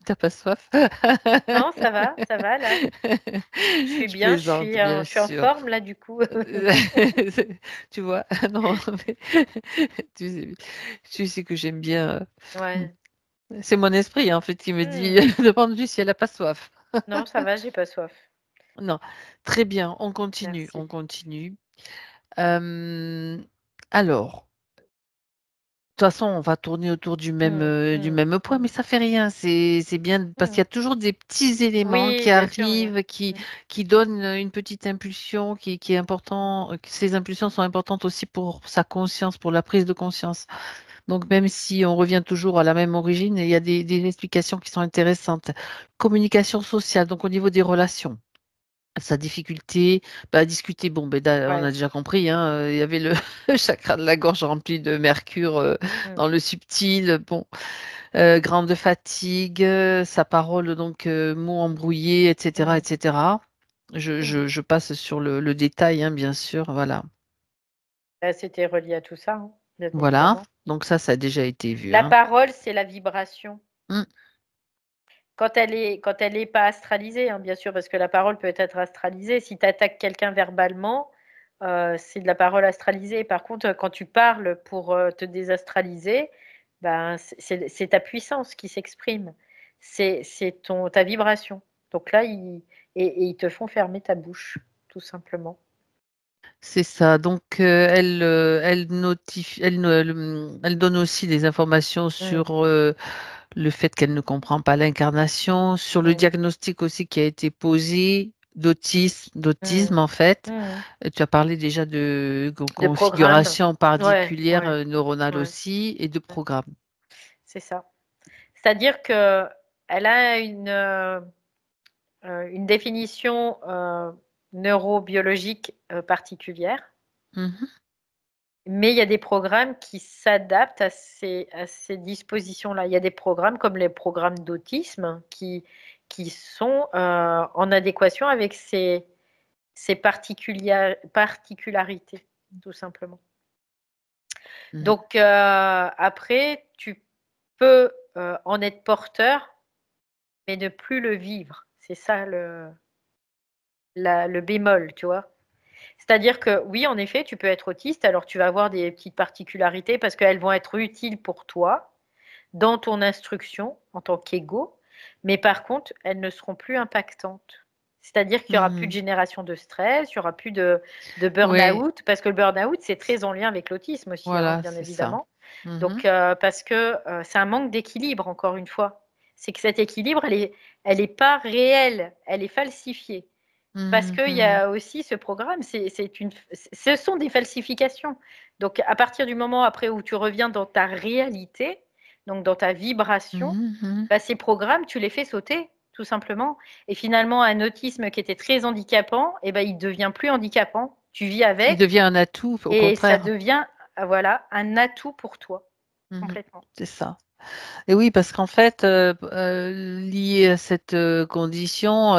T'as pas soif? Non, ça va, là. Je suis Je bien, plaisante, bien je suis en sûr. forme, là, du coup. Tu vois, non, mais tu sais, tu sais que j'aime bien. Ouais. C'est mon esprit, hein, en fait, qui me dit Hmm. demande lui si elle a pas soif. Non, ça va, j'ai pas soif. Non, très bien, on continue, Merci. on continue. Euh, alors, de toute façon, on va tourner autour Hmm, du hmm, même point, mais hmm, ça fait rien. C'est bien parce qu'il hmm. y a toujours des petits éléments Oui, qui bien sûr, oui. arrivent, Hmm, qui donnent une petite impulsion, qui est important. Ces impulsions sont importantes aussi pour sa conscience, pour la prise de conscience. Donc, même si on revient toujours à la même origine, il y a des explications qui sont intéressantes. Communication sociale, donc au niveau des relations. Sa difficulté à discuter, bon, ben, on a ouais. déjà compris, hein, il y avait le, le chakra de la gorge rempli de mercure Hmm, dans le subtil, bon, grande fatigue, sa parole, donc mots embrouillés, etc., hmm, etc. hmm. Je passe sur le détail, hein, bien sûr, voilà. Bah, c'était relié à tout ça, hein, bien Voilà, évidemment. donc ça a déjà été vu, La hein. parole, c'est la vibration. Mm. Quand elle est pas astralisée, hein, bien sûr, parce que la parole peut être astralisée. Si tu attaques quelqu'un verbalement, c'est de la parole astralisée. Par contre, quand tu parles pour te désastraliser, ben, c'est ta puissance qui s'exprime. C'est ta vibration. Donc là, et ils te font fermer ta bouche, tout simplement. C'est ça. Donc, elle notifie, elle donne aussi des informations Mm, sur le fait qu'elle ne comprend pas l'incarnation, sur le mm, diagnostic aussi qui a été posé d'autisme mm, en fait. mm. Tu as parlé déjà de De programme. configuration Ouais, particulière ouais, neuronale ouais, aussi et de ouais. programme. C'est ça. C'est-à-dire que elle a une définition neurobiologique particulière, Mhm. mais il y a des programmes qui s'adaptent à ces dispositions-là. Il y a des programmes comme les programmes d'autisme qui sont en adéquation avec ces particularités, tout simplement. Mhm. Donc après, tu peux en être porteur, mais ne plus le vivre. C'est ça le bémol, tu vois. C'est-à-dire que oui, en effet, tu peux être autiste, alors tu vas avoir des petites particularités parce qu'elles vont être utiles pour toi dans ton instruction en tant qu'ego, mais par contre, elles ne seront plus impactantes. C'est-à-dire qu'il n'y aura plus de Mhm. génération de stress, il n'y aura plus de Oui, burn-out, parce que le burn-out, c'est très en lien avec l'autisme aussi, hein, voilà, bien c'est ça. évidemment. Mhm. Donc, parce que c'est un manque d'équilibre, encore une fois. C'est que cet équilibre, elle est pas réelle, elle est falsifiée. Parce qu'il y Mhm. a aussi ce programme, ce sont des falsifications. Donc, à partir du moment après où tu reviens dans ta réalité, donc dans ta vibration, Mhm. bah, ces programmes, tu les fais sauter, tout simplement. Et finalement, un autisme qui était très handicapant, eh ben, il devient plus handicapant. Tu vis Qui avec devient un atout, au et ça contraire. devient, voilà, un atout pour toi, Mmh. complètement. C'est ça. Et oui, parce qu'en fait, lié à cette, condition,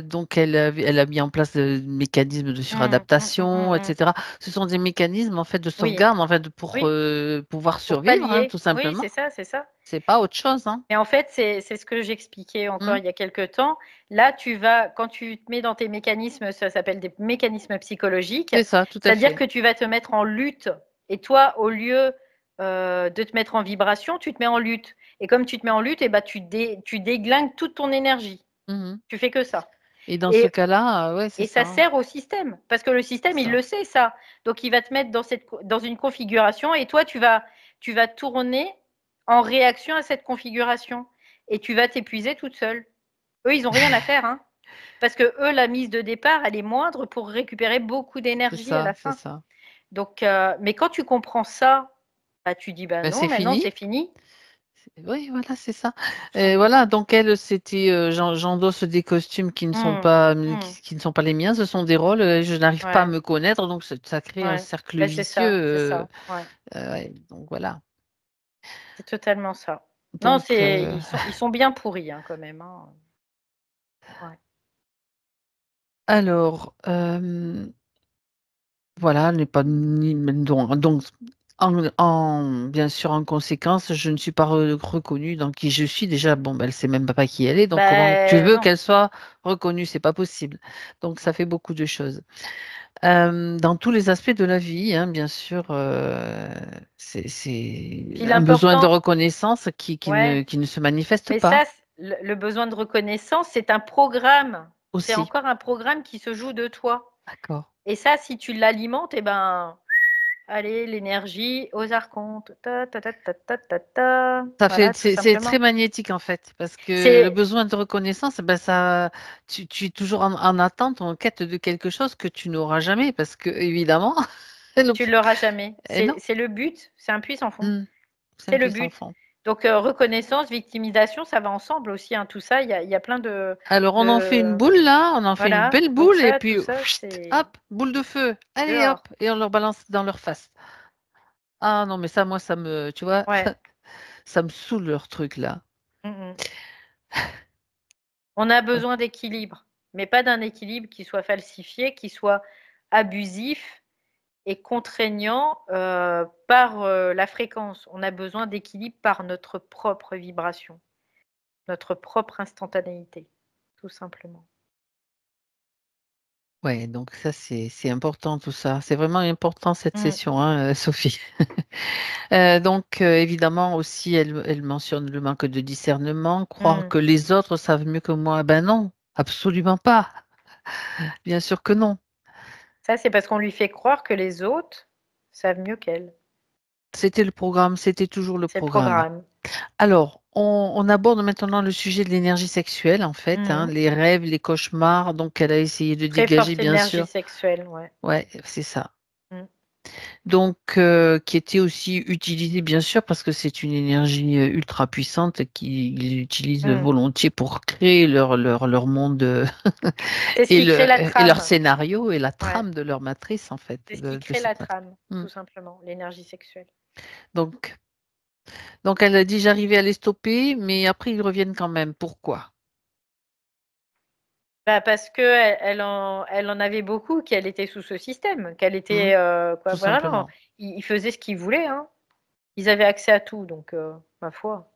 donc elle a mis en place de mécanismes de suradaptation et Mmh. cetera. Ce sont des mécanismes, en fait, de Oui, sauvegarde, en fait, pour, oui, pouvoir pour survivre, hein, pallier. tout Oui, simplement. c'est ça, c'est ça. C'est pas autre chose, hein. Et en fait, c'est ce que j'expliquais encore Mmh. il y a quelque temps. Là, quand tu te mets dans tes mécanismes, ça s'appelle des mécanismes psychologiques, C'est ça, tout à c'est-à-dire fait. que tu vas te mettre en lutte et toi, au lieu, de te mettre en vibration, tu te mets en lutte et comme tu te mets en lutte et bah, tu déglingues toute ton énergie. Mmh. Tu fais que ça Et dans ce et cas-là, ouais, c'est et ça ça, hein. sert au système parce que le système, C'est il ça. le sait ça. Donc il va te mettre dans une configuration et toi, tu vas tourner en réaction à cette configuration et tu vas t'épuiser toute seule. Eux, ils ont rien à faire, hein, parce que eux, la mise de départ, elle est moindre pour récupérer beaucoup C'est d'énergie à ça, la c'est fin. ça. Donc mais quand tu comprends ça, bah, tu dis: «Bah, Bah, non, c'est maintenant fini. c'est fini», Oui, voilà, c'est ça. tout Et voilà, simplement. donc elle, c'était, j'endosse des costumes qui ne sont Mmh. pas, Mmh. qui ne sont pas les miens. Ce sont des rôles, je n'arrive pas à Ouais, me connaître, donc ça crée un ouais. cercle Bah, vicieux, c'est ça, ouais. ouais, donc voilà. C'est totalement ça. Non, Donc c'est ils sont bien pourris, hein, quand même, hein. Ouais. alors, voilà, n'est pas ni donc bien sûr, en conséquence, je ne suis pas reconnue dans qui je suis. Déjà, bon, ben, elle sait même pas qui elle est, donc comment tu Beh, veux non. qu'elle soit reconnue? C'est pas possible. Donc ça Ouais. fait beaucoup de choses. Dans tous les aspects de la vie, hein, bien sûr, c'est Puis un besoin de l'important reconnaissance ouais, qui ne se manifeste mais pas, ça, le besoin de reconnaissance, c'est un programme. C'est aussi. encore un programme qui se joue de toi D'accord. et ça, si tu l'alimentes et ben, allez, l'énergie aux archontes, ta ta ta ta ta ta ta, Ça fait voilà, tout c'est très simplement. magnétique, en fait, parce que le C'est besoin de reconnaissance, ben, ça tu es toujours en attente, en quête de quelque chose que tu n'auras jamais parce qu'évidemment, le tu l'auras jamais. et non, C'est le but, c'est un puits sans fond. mmh, c'est un C'est le peu sans but. fond. Donc reconnaissance, victimisation, ça va ensemble aussi, hein, tout ça, il y a plein Alors on en fait une de boule là, on en fait une voilà, belle donc boule et ça, puis tout ça, chut, c'est hop, boule de feu, allez hop dehors. et on leur balance dans leur face. Ah non, mais ça, moi, ça me tu vois, Ouais. ça me saoule leur truc là. Mmh. On a Ouais. besoin d'équilibre, mais pas d'un équilibre qui soit falsifié, qui soit abusif et contraignant, par, la fréquence. On a besoin d'équilibre par notre propre vibration, notre propre instantanéité, tout simplement. Ouais, donc ça, c'est important tout ça. C'est vraiment important cette Mmh. session, hein, Sophie. Donc évidemment aussi, elle mentionne le manque de discernement, croire Mmh. que les autres savent mieux que moi. Ben non, absolument pas. Bien sûr que non. Ça, c'est parce qu'on lui fait croire que les autres savent mieux qu'elle. C'était le programme, c'était toujours le C'est le programme. programme. Alors, on aborde maintenant le sujet de l'énergie sexuelle, en fait, hein, Mmh. les rêves, les cauchemars. Donc, elle a essayé de Très dégager, forte bien énergie sûr. sexuelle, ouais. Ouais, c'est ça. Mmh. Donc, qui était aussi utilisée, bien sûr, parce que c'est une énergie ultra puissante qu'ils utilisent Mmh. volontiers pour créer leur monde C'est ce qui crée la et leur trame. scénario et la Ouais. trame de leur matrice, en fait, C'est ce qui de crée la cette matrice. trame, Mm. tout simplement, l'énergie sexuelle. Donc, donc, elle a dit j'arrivais à les stopper, mais après ils reviennent quand même. Pourquoi? Bah, parce qu'elle en avait beaucoup, qu'elle était sous ce système, qu'elle Mm. était, quoi, Tout voilà, non, simplement. ils faisaient ce qu'ils voulaient, hein. Ils avaient accès à tout, donc ma foi.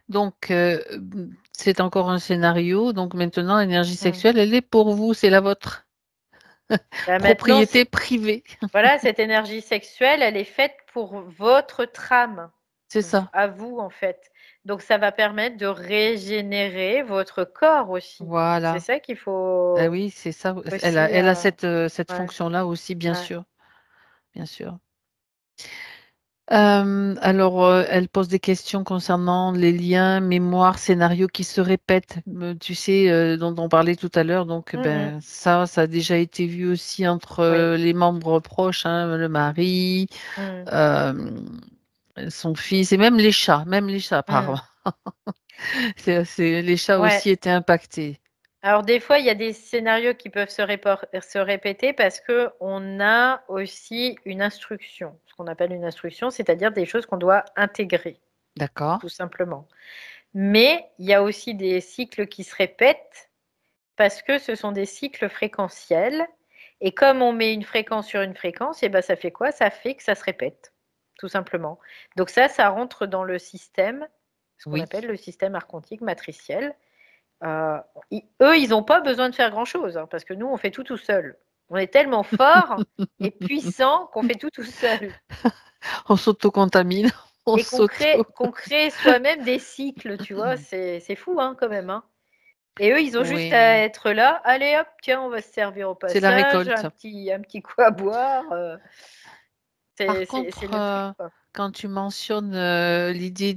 Donc, c'est encore un scénario. Donc maintenant, l'énergie Mmh. sexuelle, elle est pour vous, c'est la vôtre. Bah, maintenant, Propriété privée. voilà, cette énergie sexuelle, elle est faite pour votre trame, C'est ça. à vous, en fait. Donc ça va permettre de régénérer votre corps aussi. C'est Voilà. ça qu'il Ah faut oui, c'est ça. aussi, Elle a cette, cette ouais, fonction-là aussi, bien ouais. sûr, bien sûr. Alors, elle pose des questions concernant les liens, mémoire, scénarios qui se répètent, tu sais, dont on parlait tout à l'heure. Donc, Mmh mh. ben, ça a déjà été vu aussi entre Oui. les membres proches, hein, le mari, Mmh. hem, son fils et même les chats Mmh. apparemment. Les chats Ouais. aussi étaient impactés. Alors des fois, il y a des scénarios qui peuvent se répéter parce qu'on a aussi une instruction, ce qu'on appelle une instruction, c'est-à-dire des choses qu'on doit intégrer, D'accord. tout simplement. Mais il y a aussi des cycles qui se répètent parce que ce sont des cycles fréquentiels. Et comme on met une fréquence sur une fréquence, et ben ça fait quoi? Ça fait que ça se répète, tout simplement. Donc ça rentre dans le système, ce qu'on Oui. appelle le système archontique matriciel. Eux, ils n'ont pas besoin de faire grand-chose, hein, parce que nous, on fait tout seul. On est tellement forts et puissants qu'on fait tout seul. On s'auto-contamine, on Et s'auto qu'on crée soi-même des cycles, tu vois, c'est fou hein, quand même. Hein. Et eux, ils ont juste à Oui, être là. Allez hop, tiens, on va se servir au c'est la passage, récolte. un petit coup à boire. Par C'est contre, le truc, quoi. quand tu mentionnes, l'idée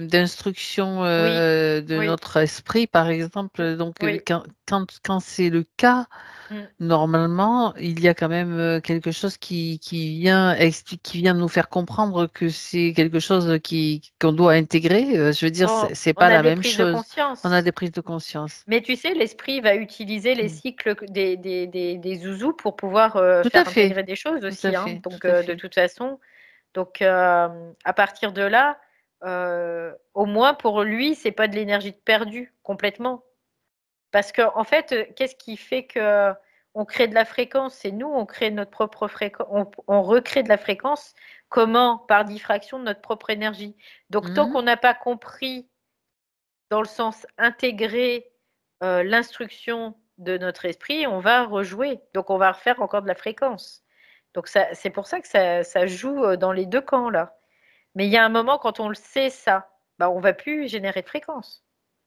d'instruction, Oui, de oui, notre esprit, par exemple, donc oui. quand c'est le cas, Mm. normalement, il y a quand même, quelque chose qui vient nous faire comprendre que c'est quelque chose qu'on doit intégrer, je veux dire, c'est On pas a la des même prises de chose. On a conscience. des prises de conscience. Mais tu sais, l'esprit va utiliser les Mmh. cycles des zouzous pour pouvoir Tout à faire fait, intégrer des choses tout à aussi. Hein. fait, tout Donc, à de fait. toute façon, donc, à partir de là, au moins pour lui, c'est pas de l'énergie perdue complètement. Parce que en fait, qu'est-ce qui fait que on crée de la fréquence? C'est nous, on crée notre propre fréquence, on recrée de la fréquence. Comment? Par diffraction de notre propre énergie. Donc, tant Mmh. qu'on n'a pas compris dans le sens intégrer l'instruction de notre esprit, on va rejouer. Donc, on va refaire encore de la fréquence. Donc, c'est pour ça que ça joue dans les deux camps, là. Mais il y a un moment, quand on le sait, ça, bah, on va plus générer de fréquence,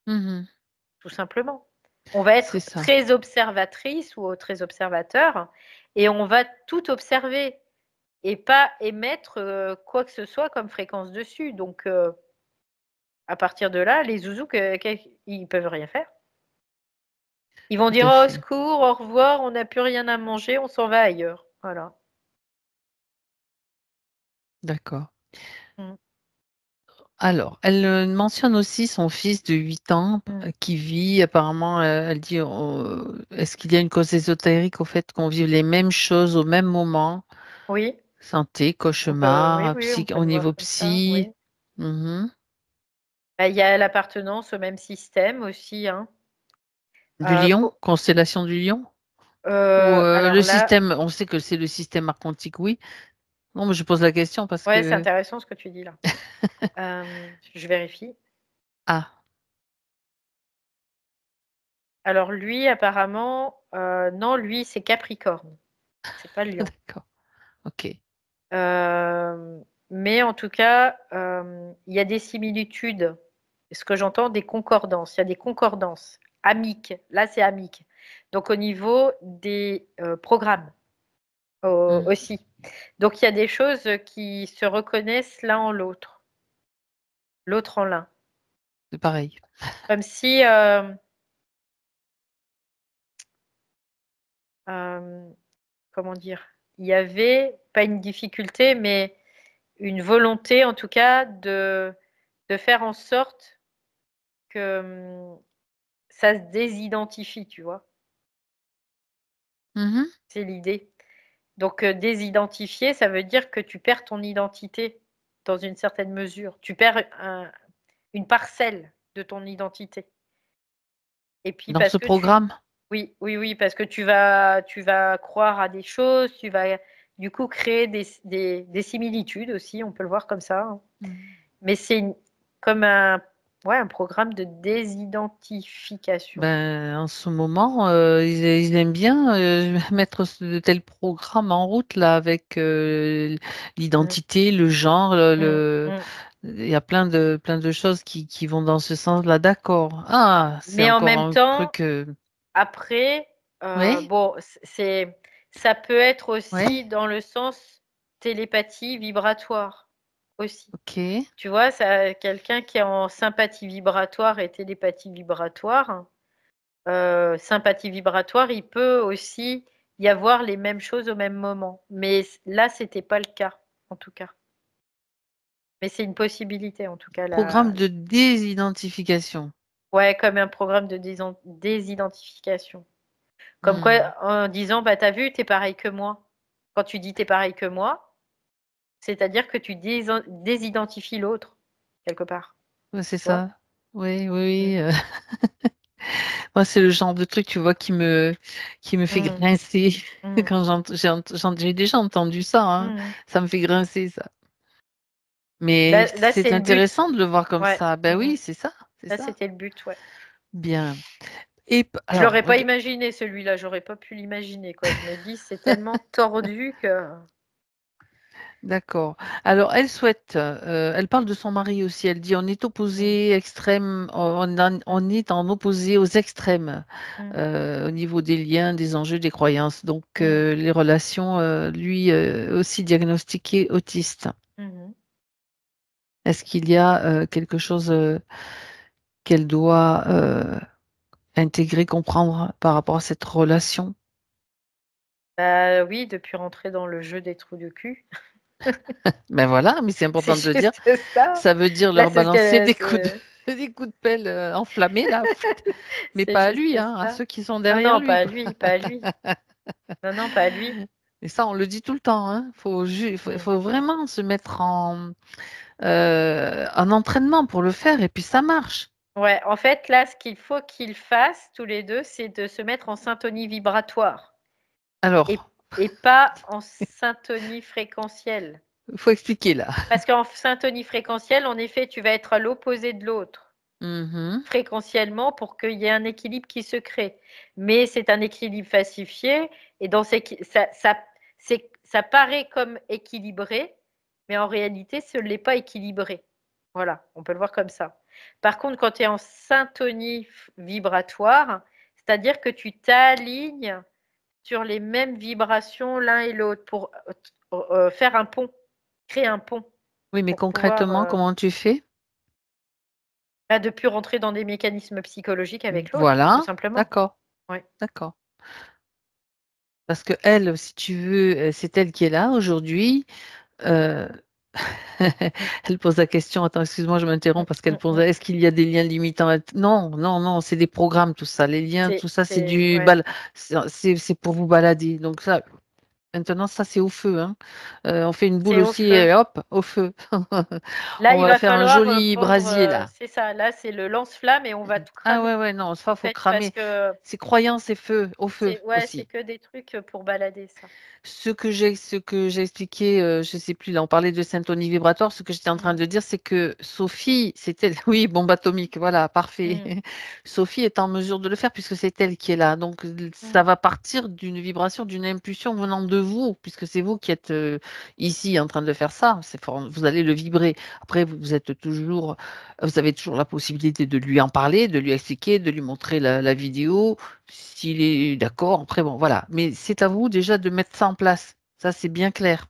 Mmh. tout simplement. On va C'est être ça. très observatrice ou très observateur et on va tout observer et pas émettre quoi que ce soit comme fréquence dessus. Donc, à partir de là, les zouzous, ils peuvent rien faire. Ils vont Tout dire à oh, au fait. secours, au revoir, on n'a plus rien à manger, on s'en va ailleurs. Voilà. D'accord. Mm, Alors, elle, mentionne aussi son fils de 8 ans, mm. qui vit apparemment, elle dit, est-ce qu'il y a une cause ésotérique au fait qu'on vive les mêmes choses au même moment? Oui, Santé, oui, cauchemar, oui, on peut au le niveau voir comme ça. psy. Oui. Mmh. Bah, il y a l'appartenance au même système aussi. Hein. Du lion? Pour, Constellation du lion? Ou, alors le là, système, on sait que c'est le système archontique, oui. Non, mais je pose la question parce ouais, c'est que intéressant ce que tu dis là. Je vérifie. ah, Alors lui, apparemment, non, lui, c'est Capricorne, c'est pas le Lion. d'accord, OK. Mais en tout cas, il y a des similitudes. Ce que j'entends, des concordances. Il y a des concordances amiques. Là, c'est amique. Donc au niveau des programmes Mmh. aussi. Donc il y a des choses qui se reconnaissent l'un en l'autre, l'autre en l'un. C'est pareil. Comme si, comment dire, il y avait pas une difficulté, mais une volonté en tout cas de faire en sorte que ça se désidentifie, tu vois. Mmh. C'est l'idée. Donc désidentifier, ça veut dire que tu perds ton identité dans une certaine mesure. Tu perds une parcelle de ton identité. Et puis Dans parce ce que tu, programme? oui, oui, oui, parce que tu vas croire à des choses, tu vas du coup créer des similitudes aussi, on peut le voir comme ça. Hein. Mmh. Mais c'est comme ouais, un programme de désidentification. Ben, en ce moment, ils aiment bien, mettre de tels programmes en route là avec, Mm, l'identité, le genre, mm, mm. il y a plein de choses qui vont dans ce sens-là, d'accord. Ah, c'est Mais en encore même un temps, truc, après, oui? bon, ça peut être Oui? aussi dans le sens télépathie vibratoire aussi. OK. Tu vois, ça, quelqu'un qui est en sympathie vibratoire et télépathie vibratoire, sympathie vibratoire, il peut aussi y avoir les mêmes choses au même moment. Mais là, c'était pas le cas, en tout cas. Mais c'est une possibilité, en tout cas. Là. Programme de désidentification. Ouais, comme un programme de désidentification. Comme Mmh. quoi, en disant, bah, t'as vu, t'es pareil que moi. Quand tu dis t'es pareil que moi, c'est-à-dire que tu désidentifies l'autre, quelque part. Ouais, c'est Tu vois? ça. Oui, oui, Mmh. oui, moi, c'est le genre de truc, tu vois, qui me fait Mmh. grincer Mmh. quand j'ai déjà entendu ça, hein. Mmh. Ça me fait grincer ça. Mais Là, c'est c'est le but. intéressant de le voir comme Ouais. ça. Ben Mmh. oui, c'est ça, c'est Là, ça. c'était le but, ouais. Bien et p Je alors l'aurais pas reg imaginé celui-là, j'aurais pas pu l'imaginer, quoi. Je me dis: «C'est tellement tordu que». d'accord. Alors elle souhaite, elle parle de son mari aussi. Elle dit: «On est Mmh. opposés extrêmes, on est en opposé aux extrêmes, Mmh. au niveau des liens, des enjeux, des croyances». Donc Mmh. les relations, lui, aussi diagnostiqué autiste. Mmh mh. Est-ce qu'il y a, quelque chose, qu'elle doit, intégrer, comprendre par rapport à cette relation? Bah, oui, depuis rentrer dans le jeu des trous du cul. Ben voilà, mais c'est C'est important de le dire. juste ça. Ça veut dire Là, leur c'est ce balancer que des coups de c'est des coups de pelle, enflammés là, mais c'est pas à juste lui, hein, à ça. ceux qui sont Non, derrière non, pas lui, à quoi. lui, pas à lui. Non, non, pas à lui. Et ça, on le dit tout le temps, hein. Mmh. Faut vraiment se mettre en entraînement pour le faire et puis ça marche. Ouais, en fait, là, ce qu'il faut qu'ils fassent tous les 2, c'est de se mettre en syntonie vibratoire et Alors, pas en syntonie fréquentielle. faut expliquer là. Parce qu'en syntonie fréquentielle, en effet, tu vas être à l'opposé de l'autre, Mmh. fréquentiellement, pour qu'il y ait un équilibre qui se crée. Mais c'est un équilibre falsifié et dans ces qui ça paraît comme équilibré, mais en réalité, ce n'est pas équilibré. Voilà, on peut le voir comme ça. Par contre, quand tu es en syntonie vibratoire, c'est-à-dire que tu t'alignes sur les mêmes vibrations l'un et l'autre pour, faire un pont, créer un pont Oui, mais pour pouvoir, concrètement, comment tu fais? bah, de plus rentrer dans des mécanismes psychologiques avec l'autre, tout Voilà, simplement. d'accord, Ouais. d'accord. Parce qu'elle, si tu veux, c'est elle qui est là aujourd'hui, heu, elle pose la question, attends, excuse-moi, je m'interromps Mmh, parce qu'elle mmh, pose: mmh. «Est-ce qu'il y a des liens limitants?» Non, non, non, c'est des programmes tout ça. Les liens, tout ça, c'est C'est du ouais, c'est pour vous balader. Donc ça, maintenant ça, c'est au feu, hein. On fait une boule c'est au aussi feu. et hop, au feu. Là, On il va va faire un falloir, joli prendre, brasier là. c'est ça, là, c'est le lance-flamme et on va tout Ah cramer, ouais, ouais, non, ça, en faut fait, parce cramer. que C'est croyances et feu, au feu c'est ouais, c'est aussi. que des trucs, pour balader ça. Ce que j'ai expliqué, je sais plus, là, on parlait de syntonie vibratoire. Ce que j'étais en train Mmh. de dire, c'est que Sophie, c'était oui, bombe atomique, voilà, parfait. Mmh. Sophie est en mesure de le faire puisque c'est elle qui est là. Donc ça Mmh. va partir d'une vibration, d'une impulsion venant de vous, puisque c'est vous qui êtes, ici en train de faire ça. C'est fort, vous allez le vibrer. Après, vous avez toujours la possibilité de lui en parler, de lui expliquer, de lui montrer la vidéo. S'il est d'accord, après bon, voilà. Mais c'est à vous déjà de mettre ça en place. Ça, c'est bien clair.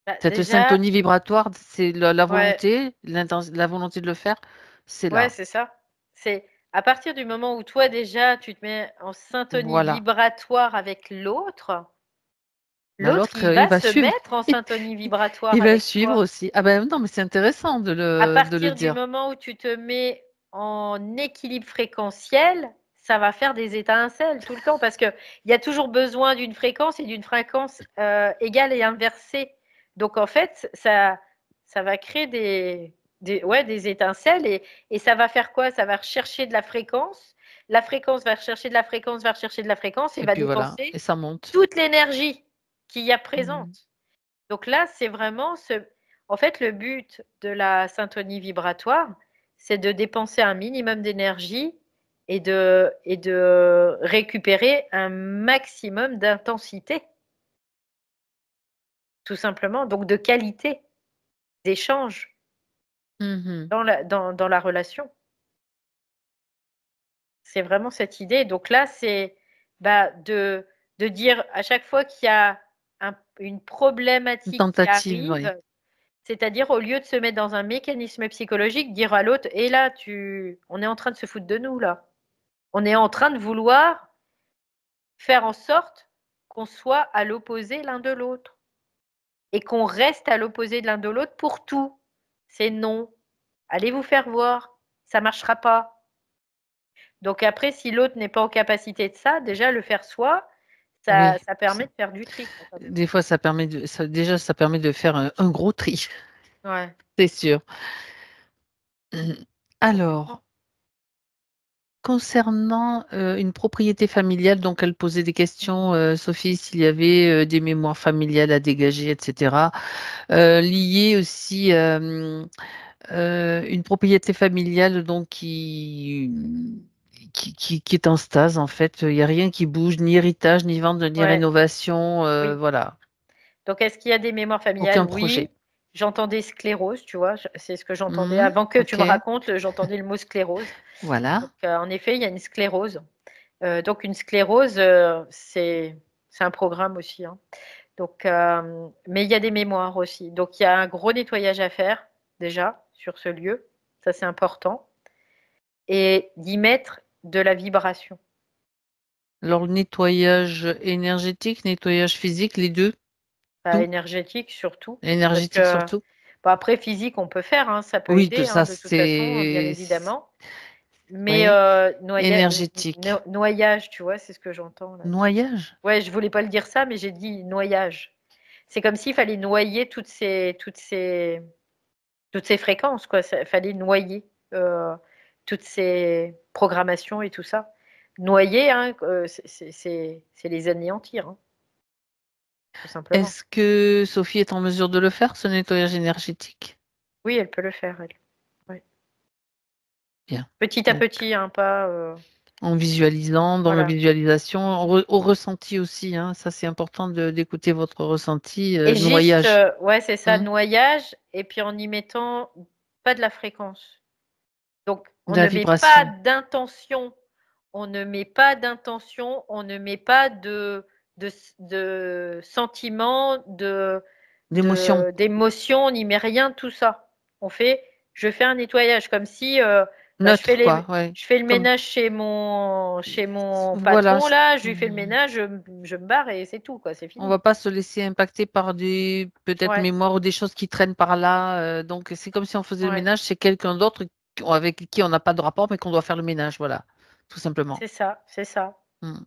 Bah, Cette déjà syntonie vibratoire, c'est la ouais, volonté, la volonté de le faire, c'est ouais, là. c'est ça. C'est à partir du moment où toi, déjà, tu te mets en syntonie Voilà. vibratoire avec l'autre, Bah, l'autre, l'autre, il il va va se suivre. mettre en syntonie vibratoire Il va avec suivre toi. aussi. Ah ben non, mais c'est intéressant À de le partir du dire. moment où tu te mets en équilibre fréquentiel, ça va faire des étincelles tout le temps parce qu'il y a toujours besoin d'une fréquence et d'une fréquence, égale et inversée. Donc en fait, ça va créer ouais, des étincelles et ça va faire quoi? Ça va rechercher de la fréquence va rechercher de la fréquence, va rechercher de la fréquence et Et va puis voilà, et dépenser ça monte. toute l'énergie qu'il y a Mmh. présente. Donc là, c'est vraiment en fait, le but de la syntonie vibratoire, c'est de dépenser un minimum d'énergie et de récupérer un maximum d'intensité, tout simplement, donc de qualité d'échange Mmh. dans la relation. C'est vraiment cette idée. Donc là, c'est, bah, de dire à chaque fois qu'il y a une Une problématique qui tentative, oui. arrive. C'est-à-dire, au lieu de se mettre dans un mécanisme psychologique, dire à l'autre: «Et là, on est en train de se foutre de nous, là. On est en train de vouloir faire en sorte qu'on soit à l'opposé l'un de l'autre et qu'on reste à l'opposé de l'un de l'autre pour tout. C'est non. Allez vous faire voir, ça marchera pas». Donc après, si l'autre n'est pas en capacité de ça, déjà le faire soi, Oui, ça permet de faire du tri, quoi, quand même. des fois, ça permet déjà, ça permet de faire un gros tri, Ouais, c'est sûr. complètement. Alors, concernant une propriété familiale, donc elle posait des questions, Sophie, s'il y avait des mémoires familiales à dégager, etc. Liées aussi une propriété familiale donc qui est en stase en fait. Il n'y a rien qui bouge, ni héritage, ni vente, ni Ouais, rénovation, oui. voilà. Donc est-ce qu'il y a des mémoires familiales? Aucun Oui. projet. J'entendais sclérose, tu vois, c'est ce que j'entendais. Mhm, Avant que tu me ok, racontes, j'entendais le mot sclérose. Donc voilà. en effet, il y a une sclérose. Donc une sclérose, c'est un programme aussi, hein. Donc, mais il y a des mémoires aussi. Donc il y a un gros nettoyage à faire déjà sur ce lieu. Ça, c'est important. Et d'y mettre de la vibration. Alors, nettoyage énergétique, nettoyage physique, les deux, Bah, tout, énergétique surtout. Parce énergétique que surtout. bon, après, physique, on peut faire, hein, ça peut Oui, tout aider, hein, ça, de toute façon, bien évidemment. Mais oui, énergétique. noyage, tu vois, c'est ce que j'entends là. Noyage. Ouais, je voulais pas le dire ça, mais j'ai dit noyage. C'est comme s'il fallait noyer toutes ces fréquences, quoi. Il fallait noyer toutes ces programmations et tout ça. Noyer, hein, c'est les anéantir, hein, tout simplement. Est-ce que Sophie est en mesure de le faire, ce nettoyage énergétique? Oui, elle peut le faire, elle. Ouais. Bien. Petit à Donc, petit, hein, pas. en visualisant, dans la Voilà. visualisation, au ressenti aussi, hein, ça c'est important d'écouter votre ressenti, Et juste, noyage, ouais, c'est ça, hein, noyage, et puis en y mettant pas de la fréquence. Donc, on de la ne met pas vibration, d'intention, on ne met pas d'intention, on ne met pas de sentiment, d'émotion. d'émotion, on n'y met rien de tout ça. Je fais un nettoyage comme si bah, Neutre, quoi, ouais. je fais le Comme, ménage chez mon voilà. patron, là, je lui fais le ménage, je me barre et c'est tout, quoi, c'est On fini. va pas se laisser impacter par des peut-être Ouais, mémoires ou des choses qui traînent par là. Donc c'est comme si on faisait le ouais. ménage chez quelqu'un d'autre avec qui on n'a pas de rapport, mais qu'on doit faire le ménage, voilà, tout simplement. C'est ça, c'est ça. Mm.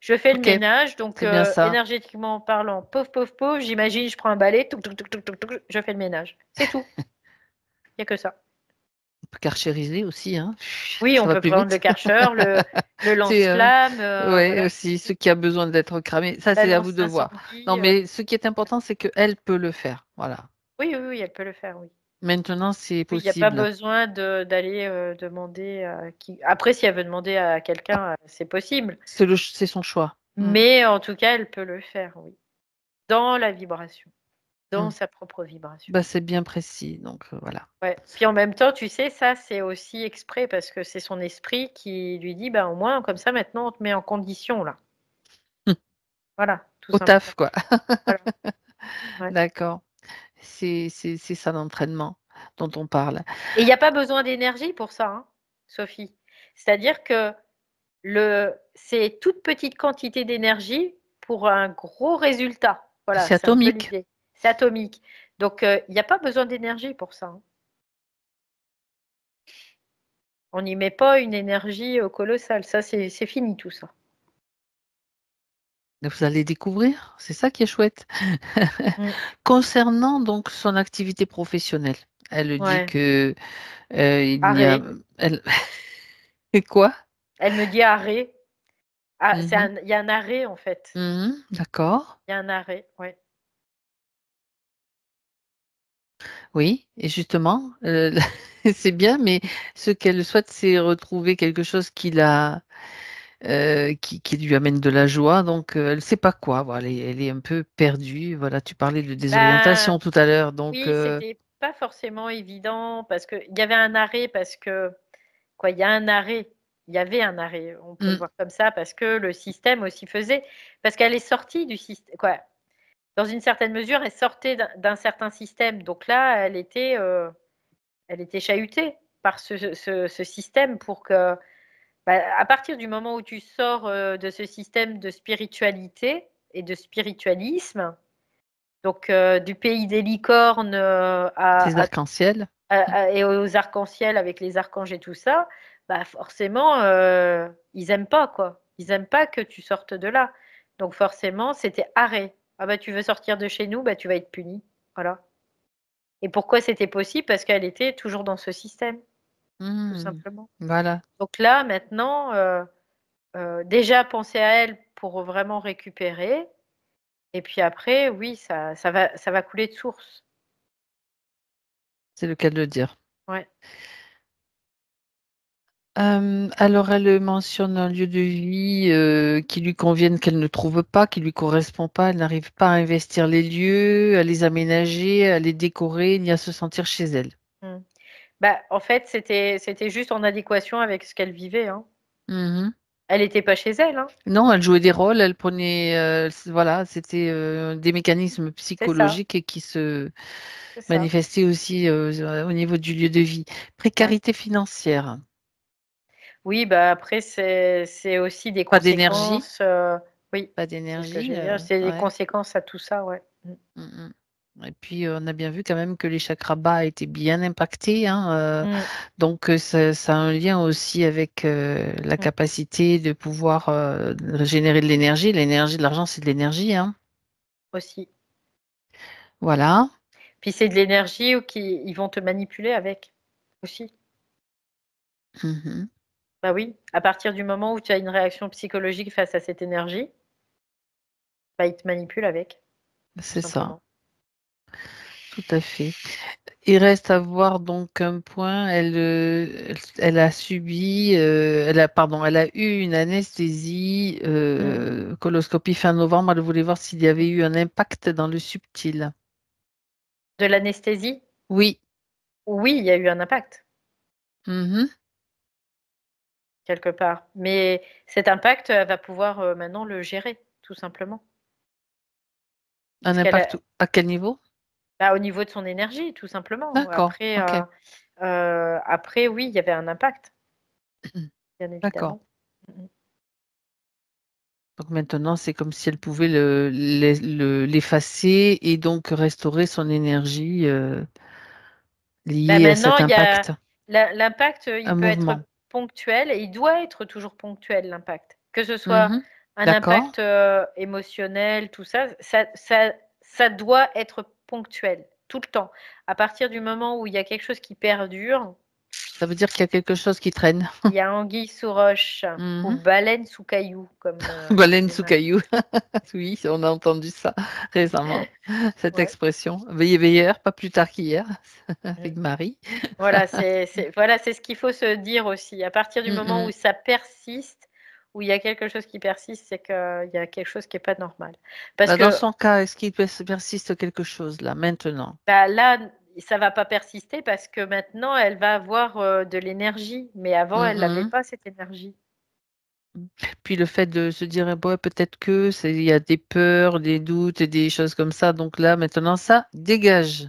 Je fais le Ok, ménage, donc c'est bien ça. énergétiquement parlant, pauvre, pauvre, pauvre, j'imagine, je prends un balai, touc, touc, touc, touc, touc, touc, je fais le ménage. C'est tout. Il n'y a que ça. On peut karchériser aussi, hein. Oui, Ça on va peut plus prendre le vite. Karcher, le C'est lance-flamme, ouais voilà, aussi ce qui a besoin d'être cramé. Ça la c'est à vous lance de voir. Non, incendie. mais ce qui est important, c'est qu'elle peut le faire. Voilà. Oui, oui, oui, elle peut le faire, oui. Maintenant, c'est Oui, il n'y a pas possible. besoin d'aller demander à qui. Après, si elle veut demander à quelqu'un, c'est possible. C'est son choix. Mm. Mais en tout cas, elle peut le faire, oui. Dans la vibration, dans Mm. sa propre vibration. Bah, c'est bien précis. Donc voilà. Ouais, puis en même temps, tu sais, ça, c'est aussi exprès parce que c'est son esprit qui lui dit: «Bah, au moins, comme ça, maintenant, on te met en condition, là». Voilà, tout Au taf, simplement. quoi. Voilà, ouais, D'accord. C'est ça l'entraînement dont on parle. et il y a pas besoin d'énergie pour ça, hein, Sophie. C'est-à-dire que c'est toute petite quantité d'énergie pour un gros résultat. Voilà, C'est c'est un peu atomique. l'idée. C'est atomique. Donc il y a pas besoin d'énergie pour ça, hein. On n'y met pas une énergie, colossale. Ça, c'est fini tout ça. Vous allez découvrir. C'est ça qui est chouette. Mmh. Concernant donc son activité professionnelle, elle dit Ouais. que il n'y a Arrêt. elle et quoi? Elle me dit: «Arrêt». Ah, Mmh. il y a un arrêt, en fait. D'accord. Il y a un arrêt, ouais. Oui et justement, c'est bien, mais ce qu'elle souhaite, c'est retrouver quelque chose qui lui amène de la joie, donc elle ne sait pas quoi. Voilà, elle est un peu perdue. Voilà, tu parlais de Ben, désorientation tout à l'heure, donc oui, c'était pas forcément évident parce qu'il y avait un arrêt parce que quoi, il y a un arrêt. Il y avait un arrêt, on peut le mmh, voir comme ça, parce que le système aussi faisait parce qu'elle est sortie du système quoi, dans une certaine mesure, elle sortait d'un certain système. Donc là, elle était chahutée par ce système pour que bah, à partir du moment où tu sors, de ce système de spiritualité et de spiritualisme, donc du pays des licornes, ces arcs-en-ciel. et aux arcs-en-ciel avec les archanges et tout ça, bah forcément, ils aiment pas, quoi. Ils aiment pas que tu sortes de là. Donc forcément, c'était arrêt. Ah bah tu veux sortir de chez nous, bah tu vas être puni. Voilà. Et pourquoi c'était possible? Parce qu'elle était toujours dans ce système, tout Mmh. simplement. Voilà. Donc là, maintenant, déjà penser à elle pour vraiment récupérer et puis après, oui, ça va couler de source. C'est le cas de le dire. Ouais. Alors elle mentionne un lieu de vie, qui lui convienne, qu'elle ne trouve pas, qui lui correspond pas. Elle n'arrive pas à investir les lieux, à les aménager, à les décorer, ni à se sentir chez elle. Mmh. Bah, en fait, c'était juste en adéquation avec ce qu'elle vivait, hein. Mmh. Elle était pas chez elle, hein. Non, elle jouait des rôles, elle prenait, voilà, c'était, des mécanismes C'est ça, psychologiques et qui se c'est ça. manifestaient aussi, au niveau du lieu de vie. Ouais. Précarité financière, Oui, bah, après c'est aussi des pas d'énergie, conséquences, oui, pas c'est ce que d'énergie, j'allais dire, c'est des ouais. conséquences à tout ça, ouais. Mmh. Mmh mh. Et puis, on a bien vu quand même que les chakras bas étaient bien impactés, hein, Mmh, donc ça a un lien aussi avec, la mmh, capacité de pouvoir, régénérer de l'énergie. L'énergie, de l'argent, c'est de l'énergie, hein. aussi. Voilà. Puis c'est de l'énergie ou qui ils vont te manipuler avec, aussi. Mmh mh. Bah, oui, à partir du moment où tu as une réaction psychologique face à cette énergie, bah, ils te manipulent avec, tout C'est ça, simplement. tout à fait. Il reste à voir donc un point, elle a subi, elle a eu une anesthésie, Mmh. coloscopie fin novembre. Elle voulait voir s'il y avait eu un impact dans le subtil. De l'anesthésie? Oui. Oui, il y a eu un impact, Mmh mh. quelque part. Mais cet impact, elle va pouvoir, maintenant le gérer, tout simplement. Un Parce qu'elle impact a où? À quel niveau? bah, au niveau de son énergie, tout simplement. D'accord, Après, OK. après oui, il y avait un impact, bien D'accord. évidemment. Mmh mh. Donc maintenant, c'est comme si elle pouvait l'effacer et donc restaurer son énergie, Bah, liée à maintenant, cet il y a impact. l'impact, il Un peut être mouvement. ponctuel et il doit être toujours ponctuel, l'impact. Que ce Mmh soit mh. un D'accord. impact, émotionnel, tout ça, ça doit être ponctuel, tout le temps. À partir du moment où il y a quelque chose qui perdure, Ça veut dire qu'il y a quelque chose qui traîne. il y a anguille sous roche ou Mmh mh. baleine sous caillou, comme, Baleine disait sous ma caillou. Oui, on a entendu ça récemment, cette ouais. expression. Hier, pas plus tard qu'hier, Mmh. avec Marie. Voilà, voilà, c'est ce qu'il faut se dire aussi. À partir du Mmh moment où mh. ça persiste, où il y a quelque chose qui persiste, c'est qu'il y a quelque chose qui est pas normal. Parce Bah, dans que, son cas, est-ce qu'il persiste quelque chose là, maintenant? bah, là, ça va pas persister parce que maintenant elle va avoir, de l'énergie, mais avant Mmh elle l'avait mh. pas cette énergie. Mmh. Puis le fait de se dire: «Bah, peut-être que», c'est il y a des peurs, des doutes et des choses comme ça, donc là, maintenant ça dégage.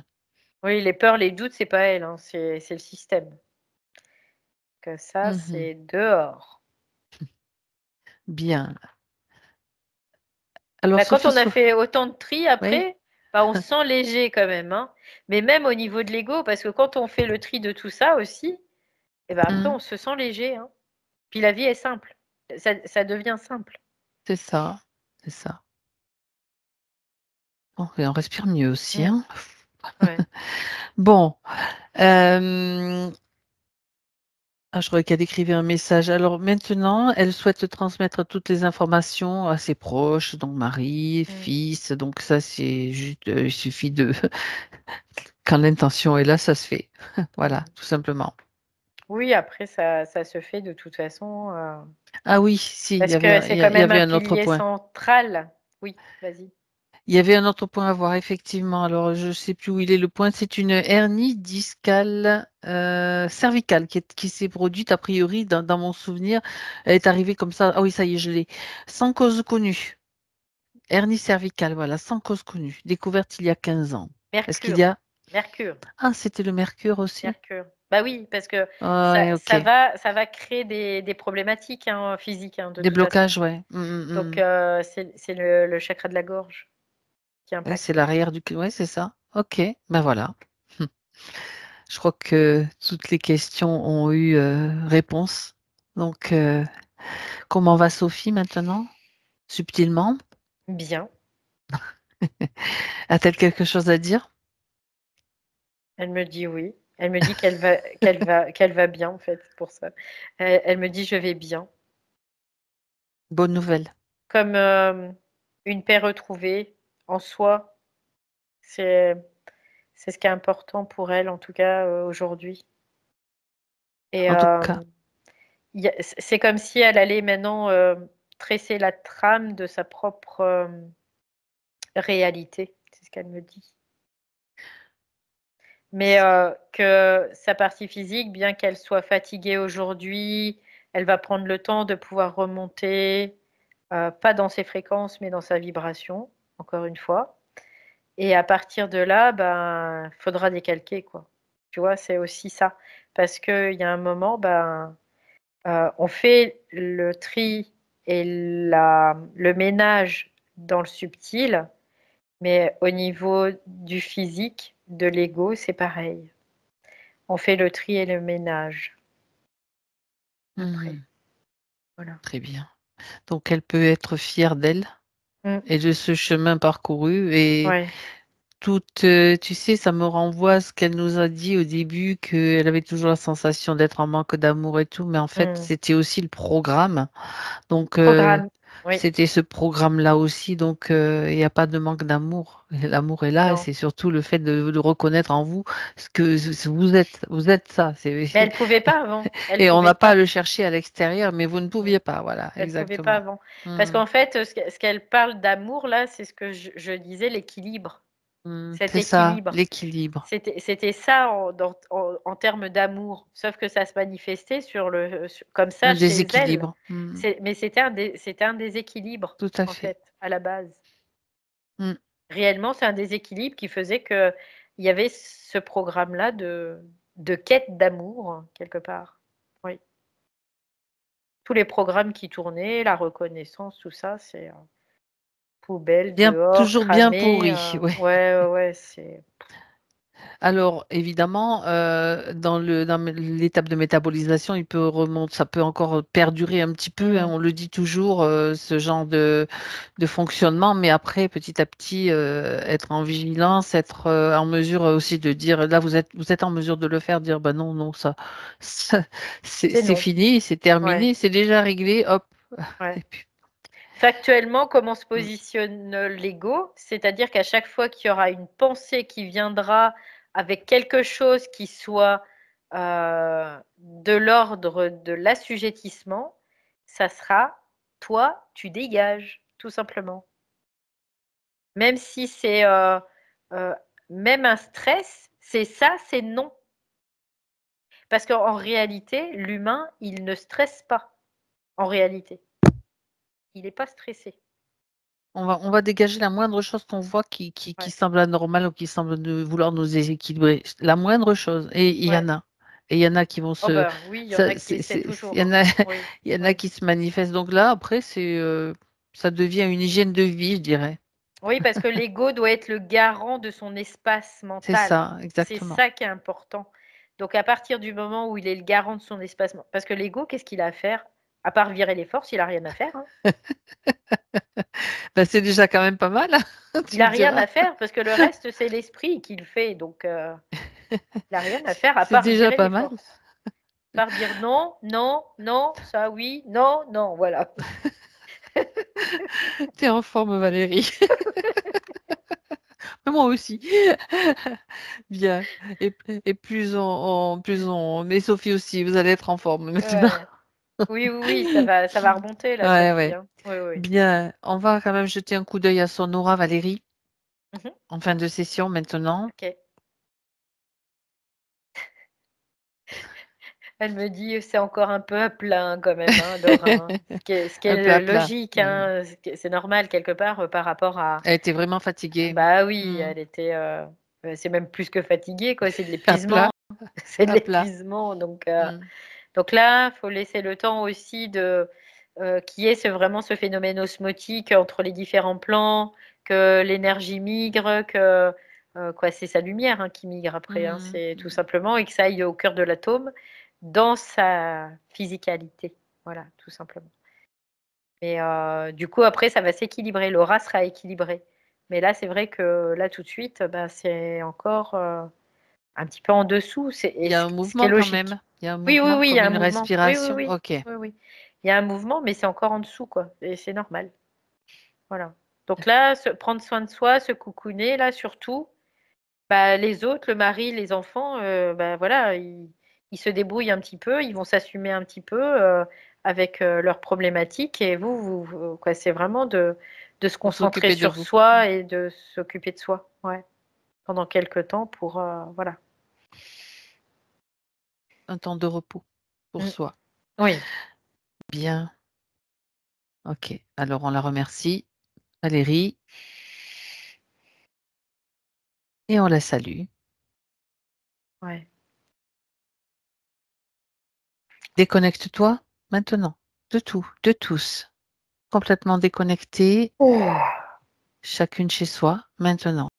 Oui, les peurs, les doutes, c'est pas elle, hein, c'est le système. Que ça, Mmh mh. c'est dehors. Bien. Alors Bah, quand Sophie on a fait autant de tri oui? après, bah, on se sent léger quand même, hein. Mais même au niveau de l'ego, parce que quand on fait le tri de tout ça aussi, et ben après Mmh. on se sent léger, hein. Puis la vie est simple. Ça devient simple. C'est ça, c'est ça. Bon et on respire mieux aussi, Mmh. hein. Ouais. Bon, hem, je croyais qu'elle écrivait un message. Alors maintenant, elle souhaite transmettre toutes les informations à ses proches, donc mari, Mmh. fils, donc ça c'est juste, il suffit de quand l'intention est là, ça se fait. Voilà, Mmh. tout simplement. Oui, après ça se fait de toute façon, Ah oui, si, parce que c'est quand il y même avait un un autre pilier point. central. Oui, vas-y. Il y avait un autre point à voir effectivement, alors je ne sais plus où il est le point, c'est une hernie discale, cervicale qui s'est produite a priori dans mon souvenir. Elle est arrivée comme ça, ah oui ça y est je l'ai, sans cause connue. Hernie cervicale, voilà, sans cause connue, découverte il y a 15 ans. Est-ce qu'il y Mercure, a mercure, ah c'était le mercure aussi? mercure. Bah oui, parce que Ah ça ouais, OK. ça va créer des problématiques, hein, physiques, hein, de Des toute façon. blocages, ouais. Mmh, mmh, Donc mmh. c'est le chakra de la gorge qui est Ouais, c'est impacté. l'arrière du ouais, c'est ça. OK, ben voilà. Je crois que toutes les questions ont eu réponse. Donc, comment va Sophie maintenant? Subtilement? Bien. A-t-elle quelque chose à dire? Elle me dit oui. Elle me dit qu'elle va bien, en fait, c'est pour ça. Elle me dit: «Je vais bien». Bonne nouvelle. Comme, une paix retrouvée en soi. C'est c'est ce qui est important pour elle, en tout cas, aujourd'hui. Et En tout cas, il y a c'est comme si elle allait maintenant, tresser la trame de sa propre, réalité. C'est ce qu'elle me dit. Mais que sa partie physique, bien qu'elle soit fatiguée aujourd'hui, elle va prendre le temps de pouvoir remonter, pas dans ses fréquences, mais dans sa vibration, encore une fois. Et à partir de là, ben, faudra décalquer, quoi. Tu vois? C'est aussi ça. Parce qu'il y a un moment, ben, on fait le tri et le ménage dans le subtil, mais au niveau du physique, de l'ego, c'est pareil. On fait le tri et le ménage après. mmh, Voilà. très bien. Donc elle peut être fière d'elle Mmh. et de ce chemin parcouru et Ouais. toute, tu sais, ça me renvoie à ce qu'elle nous a dit au début, qu'elle avait toujours la sensation d'être en manque d'amour et tout, mais en fait, Mmh. c'était aussi le programme. Donc, Programme. Oui. c'était ce programme-là aussi, donc il y a pas de manque d'amour. L'amour est là et Non. c'est surtout le fait de reconnaître en vous ce que vous êtes ça, c'est Mais elle pouvait pas avant. Elle et on pouvait n'a pas à pas. le chercher à l'extérieur, mais vous ne Mmh. pouviez pas, voilà, Elle pouvait pas exactement. avant. Parce Mmh. qu'en fait, ce qu'elle parle d'amour là, c'est ce que je disais, l'équilibre. Mmh, Cet c'est ça, équilibre. l'équilibre. C'était ça en termes d'amour. Sauf que ça se manifestait comme ça Un chez elle. déséquilibre. Mmh, Mais c'était un déséquilibre, tout à en fait. fait, à la base. Mmh. Réellement, c'est un déséquilibre qui faisait qu'il y avait ce programme-là de quête d'amour, quelque part. Oui. Tous les programmes qui tournaient, la reconnaissance, tout ça, c'est, poubelle, Bien dehors, toujours bien cramé, pourri, ouais. ouais, ouais, ouais, c'est Alors évidemment, dans l'étape de métabolisation, ça peut encore perdurer un petit peu, hein, mmh, on le dit toujours, ce genre de fonctionnement, mais après petit à petit, être en vigilance, être, en mesure aussi de dire là vous êtes en mesure de le faire, dire: «Bah non, non ça c'est c'est non. fini, c'est Ouais, terminé, c'est déjà réglé, hop» ouais. et puis Factuellement, comment se mmh, positionne, l'ego? C'est-à-dire qu'à chaque fois qu'il y aura une pensée qui viendra avec quelque chose qui soit, de l'ordre de l'assujettissement, ça sera: «Toi, tu dégages», tout simplement. Même si c'est, heu, même un stress, c'est ça, c'est non. Parce qu'en réalité, l'humain, il ne stresse pas, en réalité. Il est pas stressé. on va dégager la moindre chose qu'on voit qui Ouais, semble anormale ou qui semble de vouloir nous déséquilibrer. La moindre chose et il y ouais. en a et il y en a qui vont Oh se bah, oui, il y en ça a qui essaient il toujours, y en hein. a Oui, il y en a oui. qui se manifestent donc là après c'est, ça devient une hygiène de vie, je dirais. Oui, parce que l'ego doit être le garant de son espace C'est mental. ça, C'est exactement. ça qui est important. Donc à partir du moment où il est le garant de son espace parce que l'ego, qu'est-ce qu'il a à faire? À part virer les forces, il a rien à faire, hein. Bah, c'est déjà quand même pas mal, Il tu a me rien diras. à faire parce que le reste, c'est l'esprit qui le fait, donc il a rien à faire à C'est part déjà virer pas les mal. forces. Par dire: «Non, non, non, ça oui, non, non», voilà. Tu es en forme Valérie. Moi aussi. Bien et plus on mais Sophie aussi, vous allez être en forme maintenant. Ouais. Oui, oui, oui, ça va remonter là, Ouais, Sophie, ouais. hein. Oui, oui. Bien, on va quand même jeter un coup d'œil à son aura, Valérie, Mmh mh. en fin de session maintenant. OK. Elle me dit: «C'est encore un peu à plein quand même, hein, Laura, hein». Ce qui Un peu à est plat. logique, Mmh. hein, c'est normal quelque part, par rapport à Elle était vraiment fatiguée. bah, oui, Mmh. elle était, c'est même plus que fatiguée quoi, c'est de À l'épuisement. plat, C'est de à plat. l'épuisement Mmh. donc là, faut laisser le temps aussi qu'il y ait vraiment ce phénomène osmotique entre les différents plans, que l'énergie migre, que, quoi, c'est sa lumière, hein, qui migre après, hein, Mmh c'est tout mh. simplement et que ça aille au cœur de l'atome dans sa physicalité. Voilà, tout simplement. Et du coup, après, ça va s'équilibrer, l'aura sera équilibrée. Mais là, c'est vrai que là, tout de suite, bah, c'est encore, un petit peu en dessous, c'est Il et y a ce un ce qui est mouvement quand logique. même? Il y a un Oui, oui, mouvement oui, il y a comme un une mouvement. Oui, oui, respiration? oui. OK. Oui, oui. Il y a un mouvement, mais c'est encore en dessous, quoi et c'est normal. Voilà. Donc là, se prendre soin de soi, se cocooner, là, surtout, bah, les autres, le mari, les enfants, bah, voilà, ils se débrouillent un petit peu, ils vont s'assumer un petit peu, avec, leurs problématiques et vous quoi, c'est vraiment de se Pour concentrer s'occuper de sur vous. soi et de s'occuper de soi. Ouais, pendant quelque temps pour, voilà. Un temps de repos pour Mmh. soi. Oui. Bien, OK. Alors on la remercie, Valérie et on la salue. Ouais. Déconnecte-toi maintenant de tout, de tous. Complètement déconnectée, Oh! chacune chez soi, maintenant.